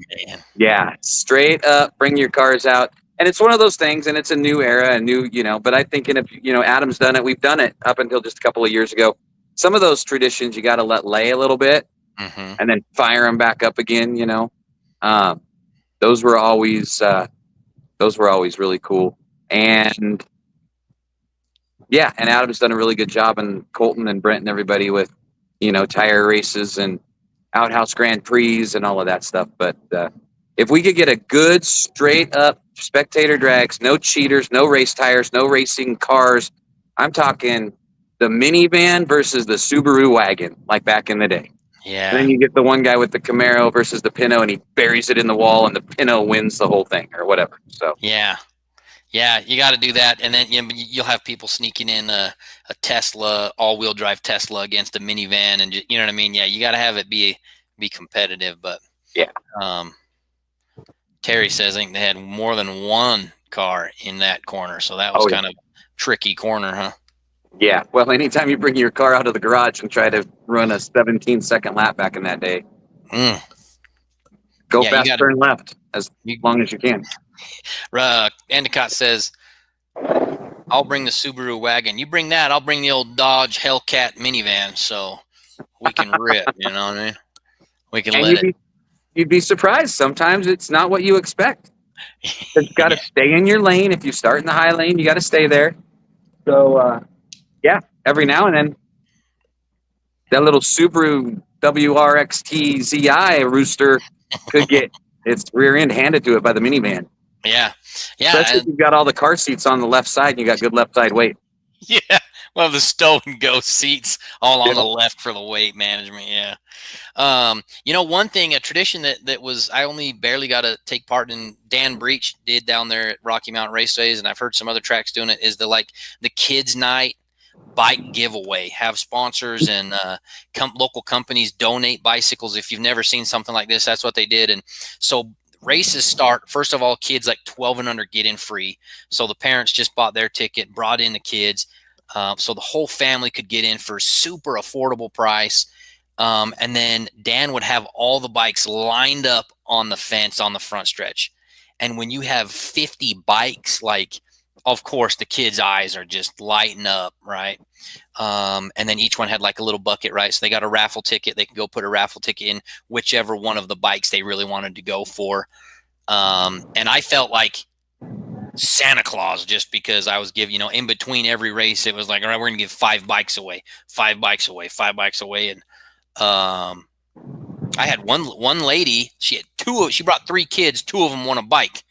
straight up, bring your cars out. And it's one of those things, and it's a new era, but I think Adam's done it. We've done it up until just a couple of years ago. Some of those traditions you got to let lay a little bit and then fire them back up again, Those were always really cool. And Adam's done a really good job, and Colton and Brent and everybody with, tire races and outhouse Grand Prix and all of that stuff. But if we could get a good straight up spectator drags, no cheaters, no race tires, no racing cars, I'm talking the minivan versus the Subaru wagon, like back in the day. Yeah. And then you get the one guy with the Camaro versus the Pinto, and he buries it in the wall, and the Pinto wins the whole thing, or whatever. So yeah, you got to do that, and then you'll have people sneaking in a Tesla, all-wheel drive Tesla against a minivan, and you know what I mean. Yeah, you got to have it be competitive. But Terry says I think they had more than one car in that corner, so that was kind of tricky corner, huh? Yeah, well, anytime you bring your car out of the garage and try to run a 17-second lap back in that day, Mm. Go Yeah, you fast, gotta- turn left as You- long as you can. Endicott says, I'll bring the Subaru wagon. You bring that, I'll bring the old Dodge Hellcat minivan so we can rip, you know what I mean? We can And let it. you'd be surprised. Sometimes it's not what you expect. You've got to stay in your lane. If you start in the high lane, you got to stay there. So, yeah, every now and then, that little Subaru WRXT ZI rooster could get its rear end handed to it by the minivan. Yeah. Especially if you've got all the car seats on the left side and you got good left side weight. Yeah. Well, the stow and go seats all on Yeah. the left for the weight management. Yeah. One thing, a tradition that was, I only barely got to take part in, Dan Breach did down there at Rocky Mountain Raceways, and I've heard some other tracks doing it, is the kids night bike giveaway. Have sponsors and local companies donate bicycles. If you've never seen something like this, that's what they did. And so races start, first of all, kids like 12 and under get in free. So the parents just bought their ticket, brought in the kids, so the whole family could get in for a super affordable price. And then Dan would have all the bikes lined up on the fence on the front stretch. And when you have 50 bikes, of course, the kids' eyes are just lighting up, right? And then each one had like a little bucket, right? So they got a raffle ticket. They could go put a raffle ticket in whichever one of the bikes they really wanted to go for. And I felt like Santa Claus just because I was giving, in between every race, it was like, all right, we're going to give 5 bikes away, 5 bikes away, 5 bikes away. And I had one lady, she brought 3 kids, 2 of them won a bike.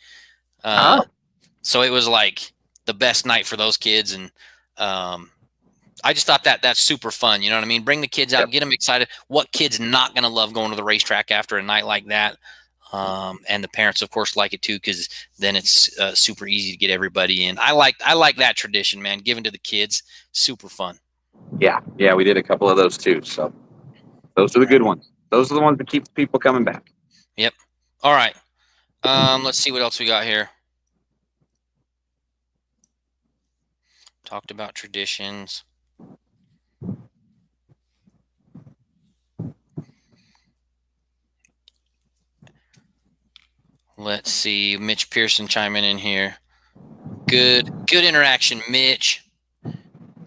So it was like the best night for those kids. And I just thought that's super fun. You know what I mean? Bring the kids out, Yep. Get them excited. What kid's not going to love going to the racetrack after a night like that? And the parents, of course, like it too, because then it's super easy to get everybody in. I like that tradition, man. Giving to the kids, super fun. Yeah, we did a couple of those too. So those are the good ones. Those are the ones that keep people coming back. Yep. All right. Let's see what else we got here. Talked about traditions. Let's see. Mitch Pearson chiming in here. Good interaction, Mitch.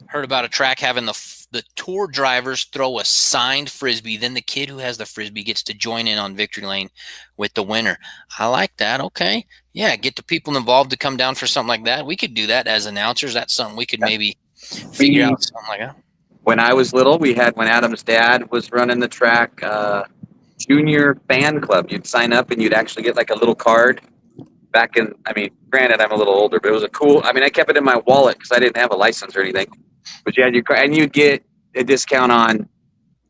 Heard about a track having the tour drivers throw a signed Frisbee. Then the kid who has the Frisbee gets to join in on victory lane with the winner. I like that. Okay. Yeah, get the people involved to come down for something like that. We could do that as announcers. That's something we could maybe figure out, something like that. When I was little, when Adam's dad was running the track, junior fan club. You'd sign up and you'd actually get like a little card. Granted, I'm a little older, but it was a cool. I kept it in my wallet because I didn't have a license or anything. But you had your card, and you'd get a discount on,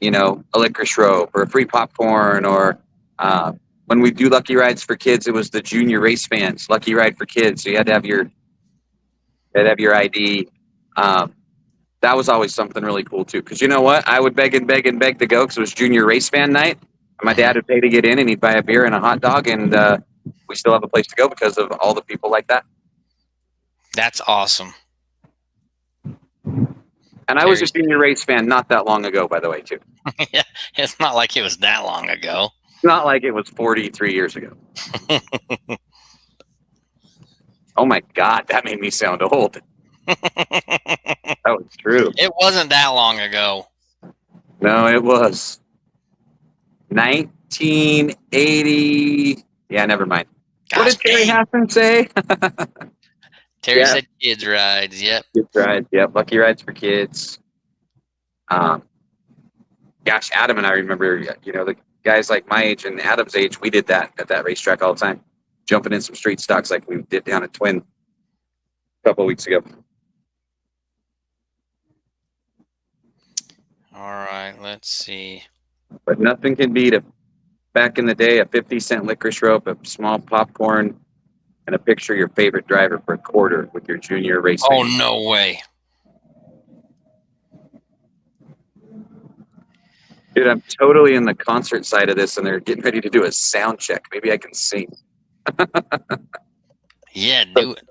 a licorice rope or a free popcorn, or when we do lucky rides for kids, it was the junior race fans lucky ride for kids. So you had to have your ID. That was always something really cool too. Because you know what, I would beg and beg and beg to go because it was junior race fan night. My dad would pay to get in, and he'd buy a beer and a hot dog, and we still have a place to go because of all the people like that. That's awesome. And I was a junior race fan not that long ago, by the way, too. Yeah, it's not like it was that long ago. It's not like it was 43 years ago. Oh my God, that made me sound old. That was true. It wasn't that long ago. No, it was 1980. Yeah, never mind. Gosh, What did Terry Hassan say? Terry Yeah. said kids rides. Yep. Kids rides. Yep, lucky rides for kids. Gosh, Adam and I remember, the guys like my age and Adam's age, we did that at that racetrack all the time, jumping in some street stocks like we did down at Twin a couple of weeks ago. All right, let's see. But nothing can beat back in the day, a 50-cent licorice rope, a small popcorn, and a picture of your favorite driver for a quarter with your junior race. Oh, no way. Dude, I'm totally in the concert side of this, and they're getting ready to do a sound check. Maybe I can sing. Yeah, do it.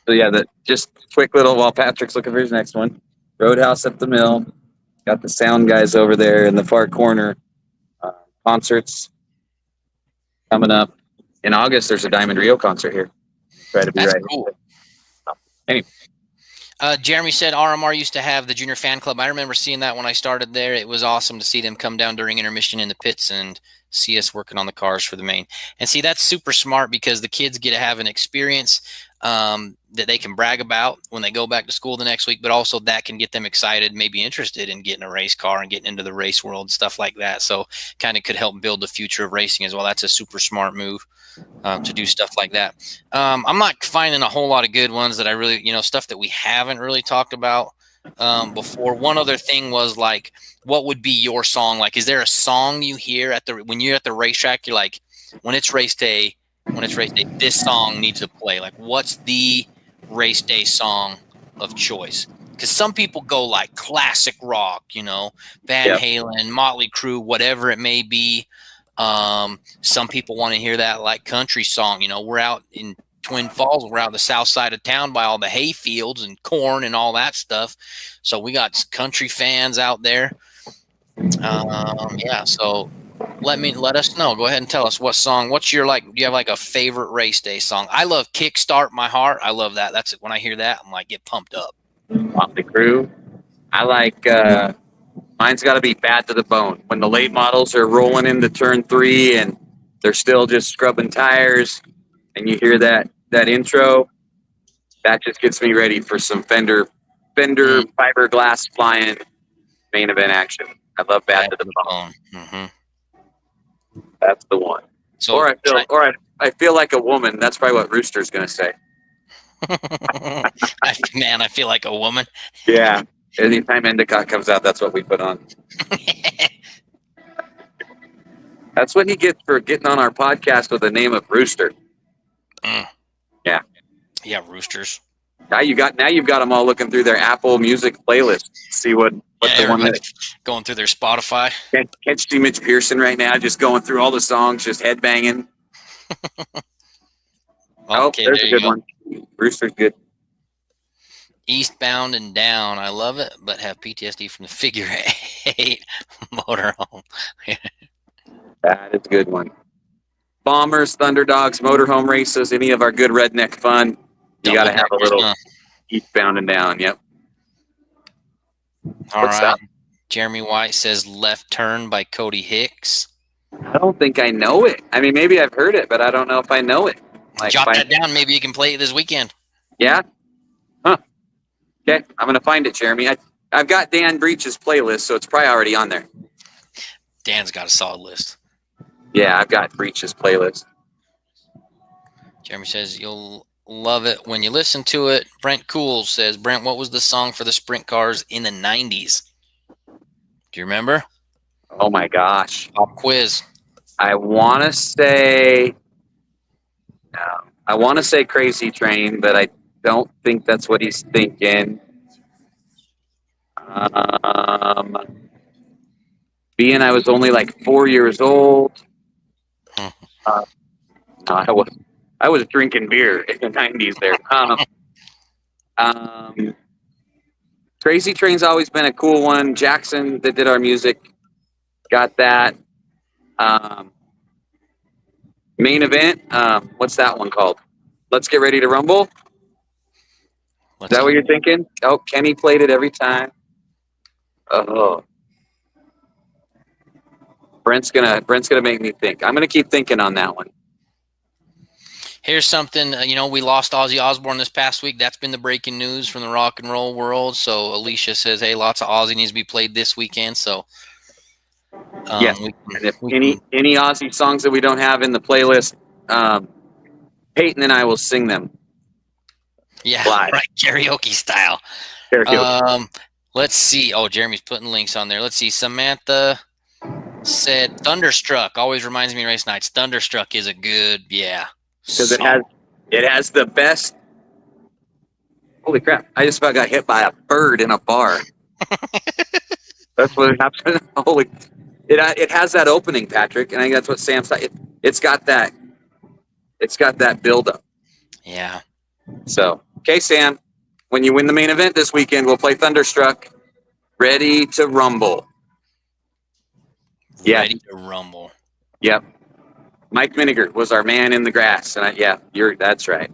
So yeah, just quick little, while Patrick's looking for his next one. Roadhouse at the Mill. Got the sound guys over there in the far corner, concerts coming up. In August, there's a Diamond Rio concert here. Try to be That's right. cool. Anyway. Jeremy said RMR used to have the junior fan club. I remember seeing that when I started there. It was awesome to see them come down during intermission in the pits and see us working on the cars for the main. And see, that's super smart because the kids get to have an experience that they can brag about when they go back to school the next week, but also that can get them excited, maybe interested in getting a race car and getting into the race world, stuff like that. So kind of could help build the future of racing as well. That's a super smart move. To do stuff like that. I'm not finding a whole lot of good ones that I really, stuff that we haven't really talked about before. One other thing was like, what would be your song? Like, is there a song you hear when you're at the racetrack? You're like, when it's race day, this song needs to play. Like, what's the race day song of choice? Because some people go like classic rock, Van Halen, Motley Crue, whatever it may be. Some people want to hear that like country song. We're out in Twin Falls. We're out the south side of town by all the hay fields and corn and all that stuff. So we got country fans out there. So let us know. Go ahead and tell us what song. What's your do you have like a favorite race day song? I love Kickstart My Heart. I love that. That's it. When I hear that, I'm like, get pumped up. Motley Crue. I like mine's got to be Bad to the Bone. When the late models are rolling into turn 3 and they're still just scrubbing tires, and you hear that intro, that just gets me ready for some Fender fiberglass flying main event action. I love Bad to the Bone. Mm-hmm. That's the one. So, I feel like a woman. That's probably what Rooster's gonna say. Man, I feel like a woman. Yeah. Anytime Endicott comes out, that's what we put on. That's what he gets for getting on our podcast with the name of Rooster. Yeah. Yeah, Roosters. Now you've got them all looking through their Apple Music playlist. See what the one that going through their Spotify. Can't see Mitch Pearson right now, just going through all the songs, just headbanging. Okay, there's a good one. Rooster's good. Eastbound and Down. I love it, but have PTSD from the figure 8 motorhome. That is a good one. Bombers, Thunderdogs, motorhome races, any of our good redneck fun. You got to have a little Eastbound and Down. Yep. All right. Jeremy White says Left Turn by Cody Hicks. I don't think I know it. I mean, maybe I've heard it, but I don't know if I know it. Jot that down. Maybe you can play it this weekend. Yeah? Huh. Okay, I'm going to find it, Jeremy. I've got Dan Breach's playlist, so it's probably already on there. Dan's got a solid list. Yeah, I've got Breach's playlist. Jeremy says you'll love it when you listen to it. Brent Cool says, Brent, what was the song for the sprint cars in the 90s? Do you remember? Oh, my gosh. Pop quiz. I want to say Crazy Train, but I don't think that's what he's thinking. Being I was only like 4 years old. No, I was drinking beer in the 90s there. Crazy Train's always been a cool one. Jackson that did our music got that. Main event. What's that one called? Let's Get Ready to Rumble. Is that what you're thinking? Oh, Kenny played it every time. Oh. Brent's gonna make me think. I'm gonna keep thinking on that one. Here's something, we lost Ozzy Osbourne this past week. That's been the breaking news from the rock and roll world. So Alicia says, hey, lots of Ozzy needs to be played this weekend. So yes. And if any Ozzy songs that we don't have in the playlist, Peyton and I will sing them. Yeah, live. Right. Karaoke style. Karaoke. Let's see. Oh, Jeremy's putting links on there. Let's see. Samantha said Thunderstruck. Always reminds me of race nights. Thunderstruck is a good, because it has the best. Holy crap! I just about got hit by a bird in a bar. That's what happened. Holy! It has that opening, Patrick, and I think that's what Sam said. It's got that build-up. Yeah. So, okay, Sam, when you win the main event this weekend, we'll play Thunderstruck. Ready to rumble. Ready to rumble. Yep. Mike Miniger was our man in the grass. And that's right.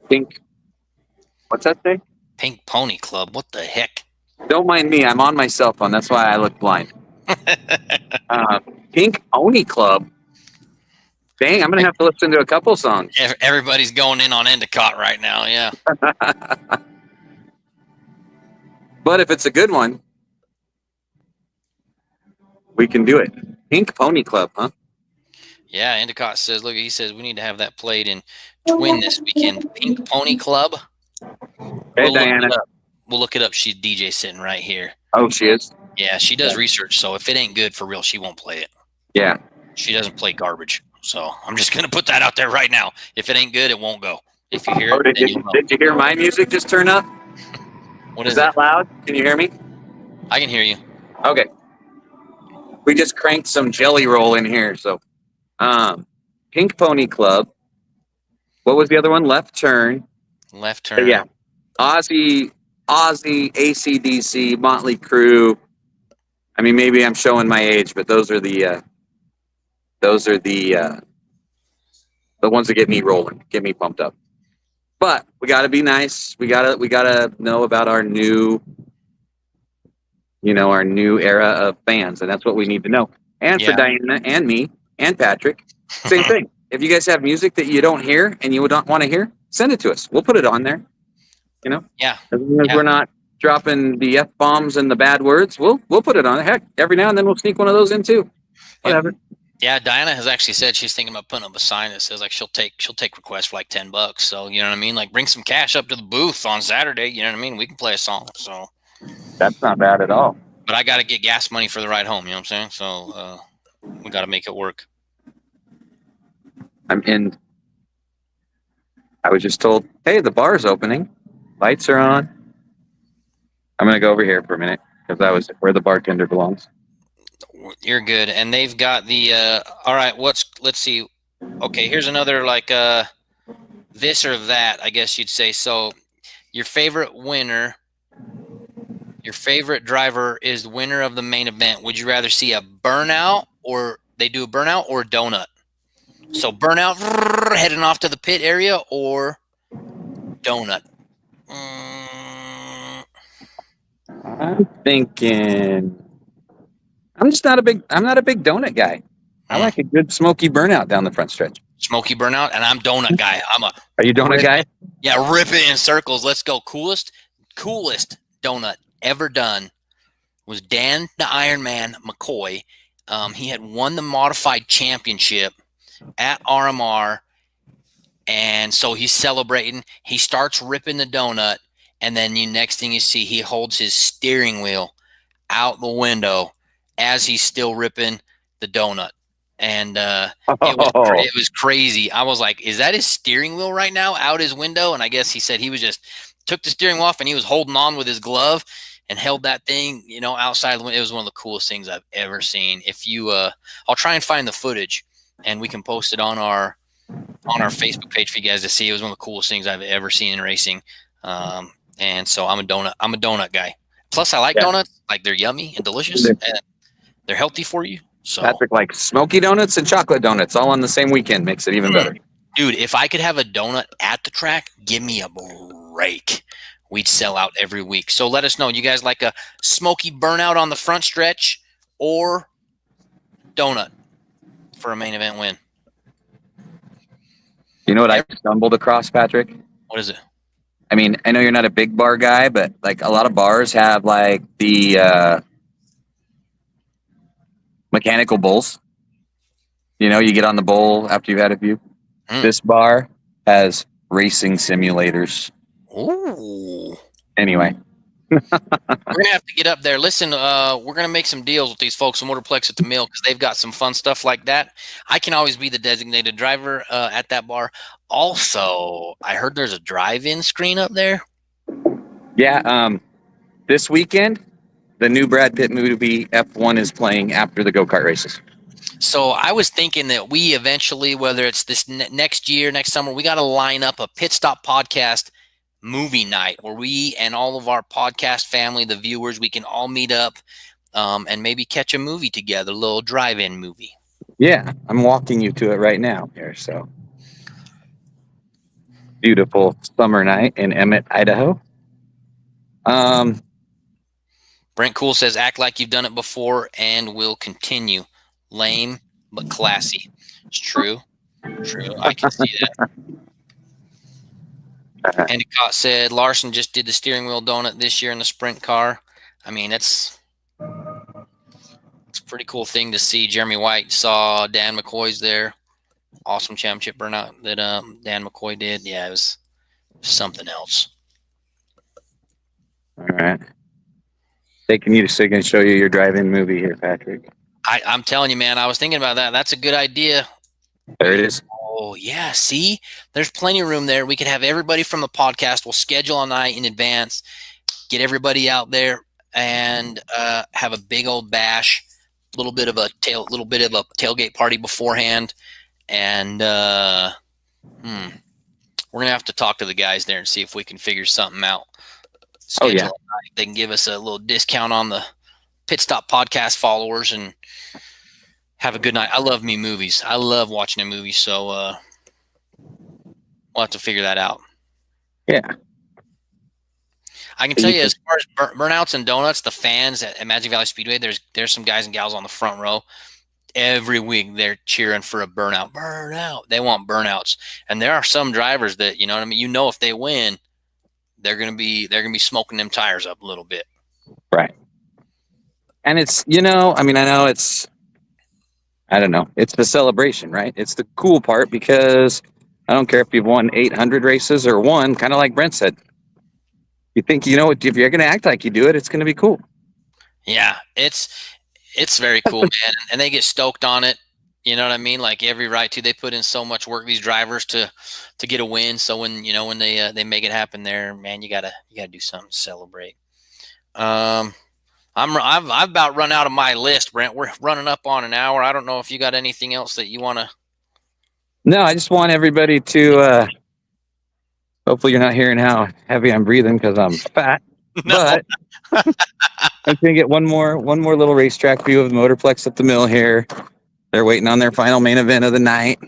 Pink. What's that thing? Pink Pony Club. What the heck? Don't mind me. I'm on my cell phone. That's why I look blind. Pink Pony Club. Dang, I'm going to have to listen to a couple songs. Everybody's going in on Endicott right now. Yeah. But if it's a good one, we can do it. Pink Pony Club, huh? Yeah. Endicott says, look, he says we need to have that played in Twin this weekend. Pink Pony Club. Hey, Diana. We'll look it up. She's DJ sitting right here. Oh, she is? Yeah, she does research. So if it ain't good for real, she won't play it. Yeah. She doesn't play garbage. So I'm just going to put that out there right now. If it ain't good, it won't go. If you hear it, did you hear my music just turn up? What is that loud? Can you hear me? I can hear you. Okay. We just cranked some Jelly Roll in here. So, Pink Pony Club. What was the other one? Left Turn. Left Turn. Yeah. Ozzy, AC/DC, Motley Crue. I mean, maybe I'm showing my age, but those are the ones that get me rolling, get me pumped up. But we got to be nice. We gotta know about our new era of fans, and that's what we need to know. And for Diana and me and Patrick, same thing. If you guys have music that you don't hear and you don't want to hear, send it to us. We'll put it on there. Yeah. As long as we're not dropping the F-bombs and the bad words, we'll put it on. Heck, every now and then we'll sneak one of those in too. Whatever. Yeah, Diana has actually said she's thinking about putting up a sign that says like she'll take requests for like $10. So you know what I mean? Like bring some cash up to the booth on Saturday. You know what I mean? We can play a song. So that's not bad at all. But I got to get gas money for the ride home. You know what I'm saying? So we got to make it work. I was just told, hey, the bar's opening. Lights are on. I'm going to go over here for a minute because that was where the bartender belongs. You're good. And they've got the, all right, let's see. Okay, here's another like this or that, I guess you'd say. So your favorite driver is the winner of the main event. Would you rather see a burnout or they do a burnout or a donut? So burnout heading off to the pit area or donut? I'm thinking I'm not a big donut guy. I like a good smoky burnout down the front stretch. Smoky burnout, and I'm donut guy. Are you donut guy? Yeah, rip it in circles. Let's go. Coolest donut ever done was Dan the Iron Man McCoy. He had won the modified championship at RMR, and so he's celebrating. He starts ripping the donut, and then next thing you see, he holds his steering wheel out the window as he's still ripping the donut. And it was crazy. I was like, is that his steering wheel right now out his window? And I guess he said he was just took the steering wheel off and he was holding on with his glove and held that thing, outside the window. It was one of the coolest things I've ever seen. If you, I'll try and find the footage and we can post it on our Facebook page for you guys to see. It was one of the coolest things I've ever seen in racing. And so I'm a donut guy. Plus I like donuts. Like they're yummy and delicious and they're healthy for you. So Patrick likes smoky donuts and chocolate donuts all on the same weekend. Makes it even better. Dude, if I could have a donut at the track, give me a break. We'd sell out every week. So let us know. You guys like a smoky burnout on the front stretch or donut for a main event win? You know what I stumbled across, Patrick? What is it? I mean, I know you're not a big bar guy, but like a lot of bars have like the mechanical bowls. You get on the bowl after you've had a few. This bar has racing simulators. Ooh. Anyway. We're going to have to get up there. Listen, we're going to make some deals with these folks from Motorplex at the Mill because they've got some fun stuff like that. I can always be the designated driver at that bar. Also, I heard there's a drive-in screen up there. Yeah, this weekend, the new Brad Pitt movie F1 is playing after the go-kart races. So I was thinking that we eventually, whether it's this next year, next summer, we got to line up a Pit Stop Podcast movie night where we and all of our podcast family, the viewers, we can all meet up and maybe catch a movie together, a little drive-in movie. Yeah, I'm walking you to it right now here. So beautiful summer night in Emmett, Idaho. Brent Cool says, act like you've done it before and will continue. Lame, but classy. It's true. True. I can see that. Endicott said, Larson just did the steering wheel donut this year in the sprint car. I mean, it's a pretty cool thing to see. Jeremy White saw Dan McCoy's there. Awesome championship burnout that Dan McCoy did. Yeah, it was something else. All right. Taking you to so I can show you your drive-in movie here, Patrick. I'm telling you, man, I was thinking about that. That's a good idea. There it is. Oh, yeah. See, there's plenty of room there. We could have everybody from the podcast. We'll schedule a night in advance, get everybody out there, and have a big old bash, little bit of a tailgate party beforehand. And we're going to have to talk to the guys there and see if we can figure something out. Schedule a night. They can give us a little discount on the Pit Stop Podcast followers and have a good night. I love me movies. I love watching a movie, so we'll have to figure that out. Yeah. I can tell you, as far as burnouts and donuts, the fans at Magic Valley Speedway, there's some guys and gals on the front row. Every week they're cheering for a burnout. Burnout. They want burnouts. And there are some drivers that, you know what I mean? You know, if they win, they're gonna be smoking them tires up a little bit. Right. And it's, you know, I mean, I know it's, I don't know. It's the celebration, right? It's the cool part because I don't care if you've won 800 races or one, kind of like Brent said. You think, you know, if you're going to act like you do it, it's going to be cool. Yeah, it's very cool, man. And they get stoked on it. You know what I mean? Like every right to, they put in so much work, these drivers, to get a win. So when they make it happen there, man, you gotta do something to celebrate. I've about run out of my list, Brent. We're running up on an hour. I don't know if you got anything else that you want to. No, I just want everybody to. Hopefully, you're not hearing how heavy I'm breathing because I'm fat. No. But I'm gonna get one more little racetrack view of the Motorplex at the Mill here. They're waiting on their final main event of the night.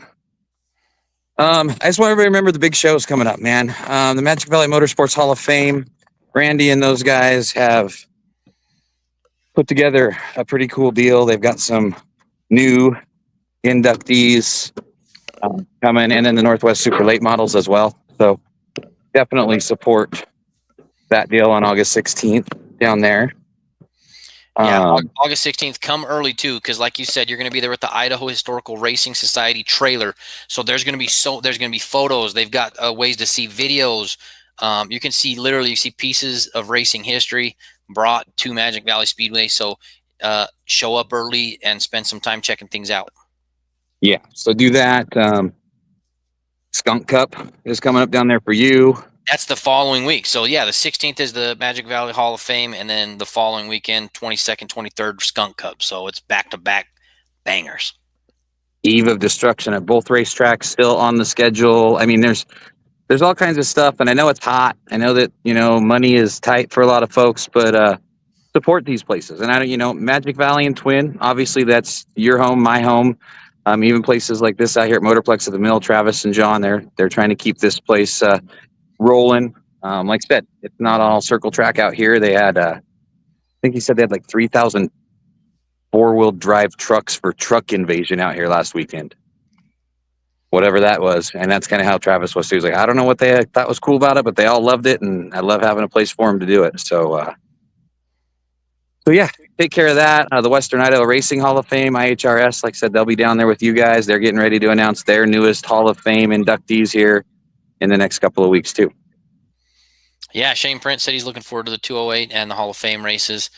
I just want everybody to remember the big shows coming up, man. The Magic Valley Motorsports Hall of Fame. Randy and those guys have put together a pretty cool deal. They've got some new inductees coming, and then the Northwest Super Late models as well. So definitely support that deal on August 16th down there. Yeah, August 16th, come early too, because like you said, you're going to be there with the Idaho Historical Racing Society trailer. So there's going to be photos. They've got ways to see videos. You can see pieces of racing history brought to Magic Valley Speedway. So show up early and spend some time checking things out. Yeah, so do that. Skunk Cup is coming up down there for you. That's the following week. So, yeah, the 16th is the Magic Valley Hall of Fame, and then the following weekend, 22nd, 23rd, Skunk Cup. So it's back-to-back bangers. Eve of Destruction at both racetracks still on the schedule. I mean, there's all kinds of stuff, and I know it's hot. I know that, you know, money is tight for a lot of folks, but support these places. And, Magic Valley and Twin, obviously that's your home, my home. Even places like this out here at Motorplex at the Mill, Travis and John, they're trying to keep this place rolling. Like I said, it's not all circle track out here. They had, I think he said they had like 3,000 four-wheel drive trucks for Truck Invasion out here last weekend. Whatever that was. And that's kind of how Travis was. He was like, I don't know what they thought was cool about it, but they all loved it. And I love having a place for them to do it. So yeah, take care of that. The Western Idaho Racing Hall of Fame, IHRS, like I said, they'll be down there with you guys. They're getting ready to announce their newest Hall of Fame inductees here in the next couple of weeks too. Yeah, Shane Prince said he's looking forward to the 208 and the Hall of Fame races.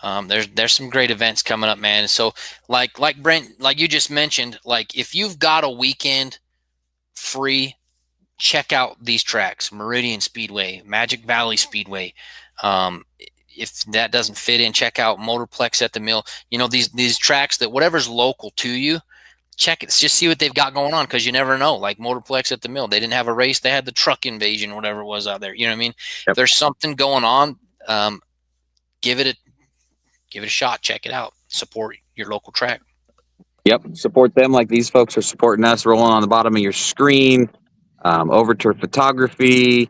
There's some great events coming up, man. So like Brent, like you just mentioned, like if you've got a weekend free, check out these tracks: Meridian Speedway, Magic Valley Speedway. If that doesn't fit in, check out Motorplex at the Mill. You know, these tracks that whatever's local to you, check it. Just see what they've got going on, because you never know. Like Motorplex at the Mill, they didn't have a race. They had the Truck Invasion, whatever it was out there. You know what I mean? Yep. If there's something going on, give it give it a shot. Check it out. Support your local track. Yep. Support them like these folks are supporting us. Rolling on the bottom of your screen. Overturf Photography.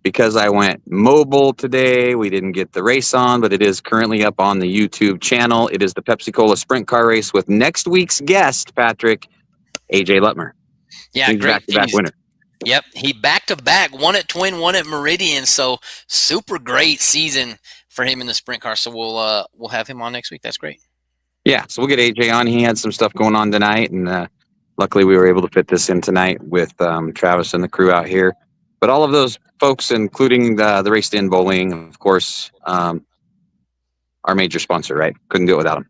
Because I went mobile today, we didn't get the race on, but it is currently up on the YouTube channel. It is the Pepsi-Cola Sprint Car Race with next week's guest, Patrick, AJ Lutmer. Yeah, He's great. back-to-back winner. Yep, he back-to-back, one at Twin, one at Meridian. So super great season for him in the sprint car. So we'll have him on next week. That's great. Yeah, so we'll get AJ on. He had some stuff going on tonight, and luckily we were able to fit this in tonight with Travis and the crew out here. But all of those folks, including the Race to End Bowling, of course, our major sponsor, right? Couldn't do it without them.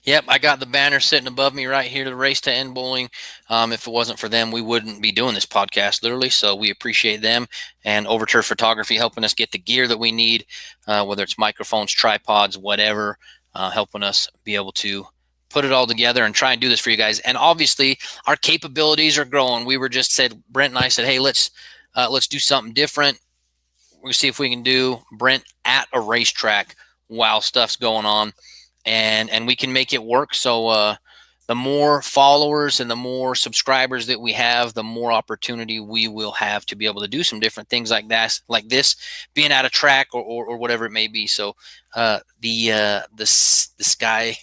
Yep, I got the banner sitting above me right here, the Race to End Bowling. If it wasn't for them, we wouldn't be doing this podcast, literally. So we appreciate them and Overturf Photography helping us get the gear that we need, whether it's microphones, tripods, whatever, helping us be able to put it all together and try and do this for you guys. And obviously, our capabilities are growing. We were just said, Brent and I said, hey, let's do something different. We'll see if we can do Brent at a racetrack while stuff's going on, and we can make it work. So the more followers and the more subscribers that we have, the more opportunity we will have to be able to do some different things like that, like this, being at a track or whatever it may be. So the sky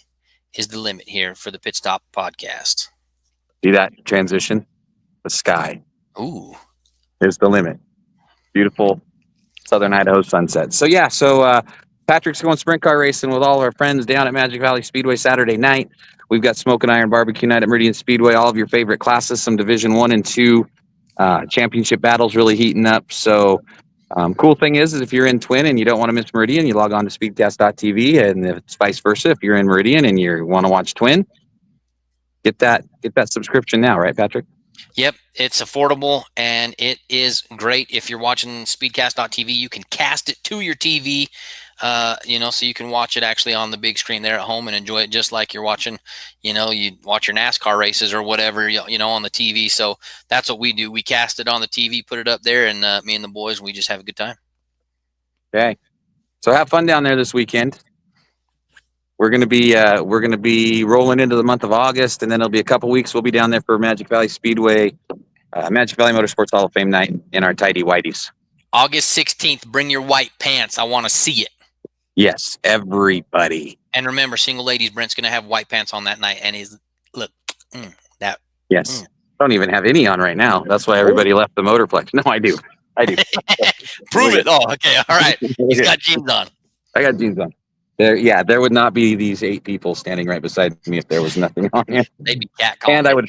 is the limit here for the Pit Stop podcast. See that transition? The sky. Ooh. Is the limit. Beautiful southern Idaho sunset. So yeah, Patrick's going sprint car racing with all of our friends down at Magic Valley Speedway Saturday night. We've got Smoke and Iron Barbecue Night at Meridian Speedway, all of your favorite classes, some Division 1 and 2 championship battles really heating up. So cool thing is if you're in Twin and you don't want to miss Meridian, you log on to speedcast.tv, and if it's vice versa, if you're in Meridian and you want to watch Twin, get that subscription now, right, Patrick? Yep, it's affordable and it is great. If you're watching speedcast.tv, you can cast it to your TV, so you can watch it actually on the big screen there at home and enjoy it just like you're watching, you watch your NASCAR races or whatever, on the TV. So that's what we do. We cast it on the TV, put it up there, and me and the boys, we just have a good time. Okay. So have fun down there this weekend. We're gonna be rolling into the month of August, and then it'll be a couple weeks. We'll be down there for Magic Valley Speedway, Magic Valley Motorsports Hall of Fame night in our tidy whiteys. August 16th. Bring your white pants. I want to see it. Yes, everybody. And remember, single ladies, Brent's gonna have white pants on that night, and that. Yes. Don't even have any on right now. That's why everybody left the Motorplex. No, I do. Prove it. Oh, okay. All right. He's got jeans on. I got jeans on. There would not be these 8 people standing right beside me if there was nothing on here. They'd be catcalling.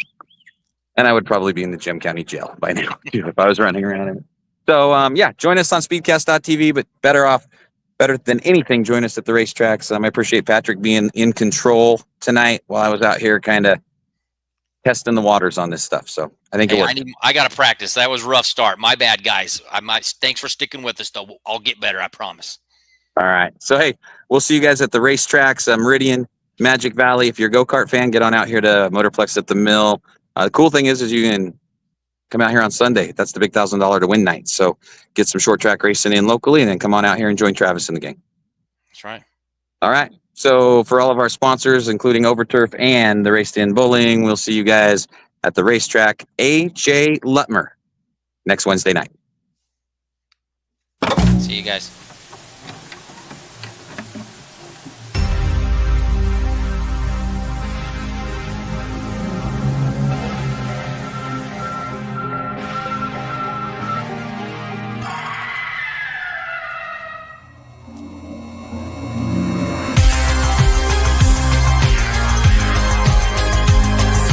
And I would probably be in the Gem County Jail by now if I was running around. So join us on speedcast.tv, but better than anything, join us at the racetracks. I appreciate Patrick being in control tonight while I was out here kind of testing the waters on this stuff. So I think I got to practice. That was a rough start. My bad, guys. Thanks for sticking with us, though. I'll get better. I promise. All right. So, hey, we'll see you guys at the racetracks, Meridian, Magic Valley. If you're a go-kart fan, get on out here to Motorplex at the Mill. The cool thing is you can come out here on Sunday. That's the big $1,000 to win night. So get some short track racing in locally and then come on out here and join Travis and the gang. That's right. All right. So for all of our sponsors, including Overturf and the Race to End Bowling, we'll see you guys at the racetrack. AJ Lutmer next Wednesday night. See you guys.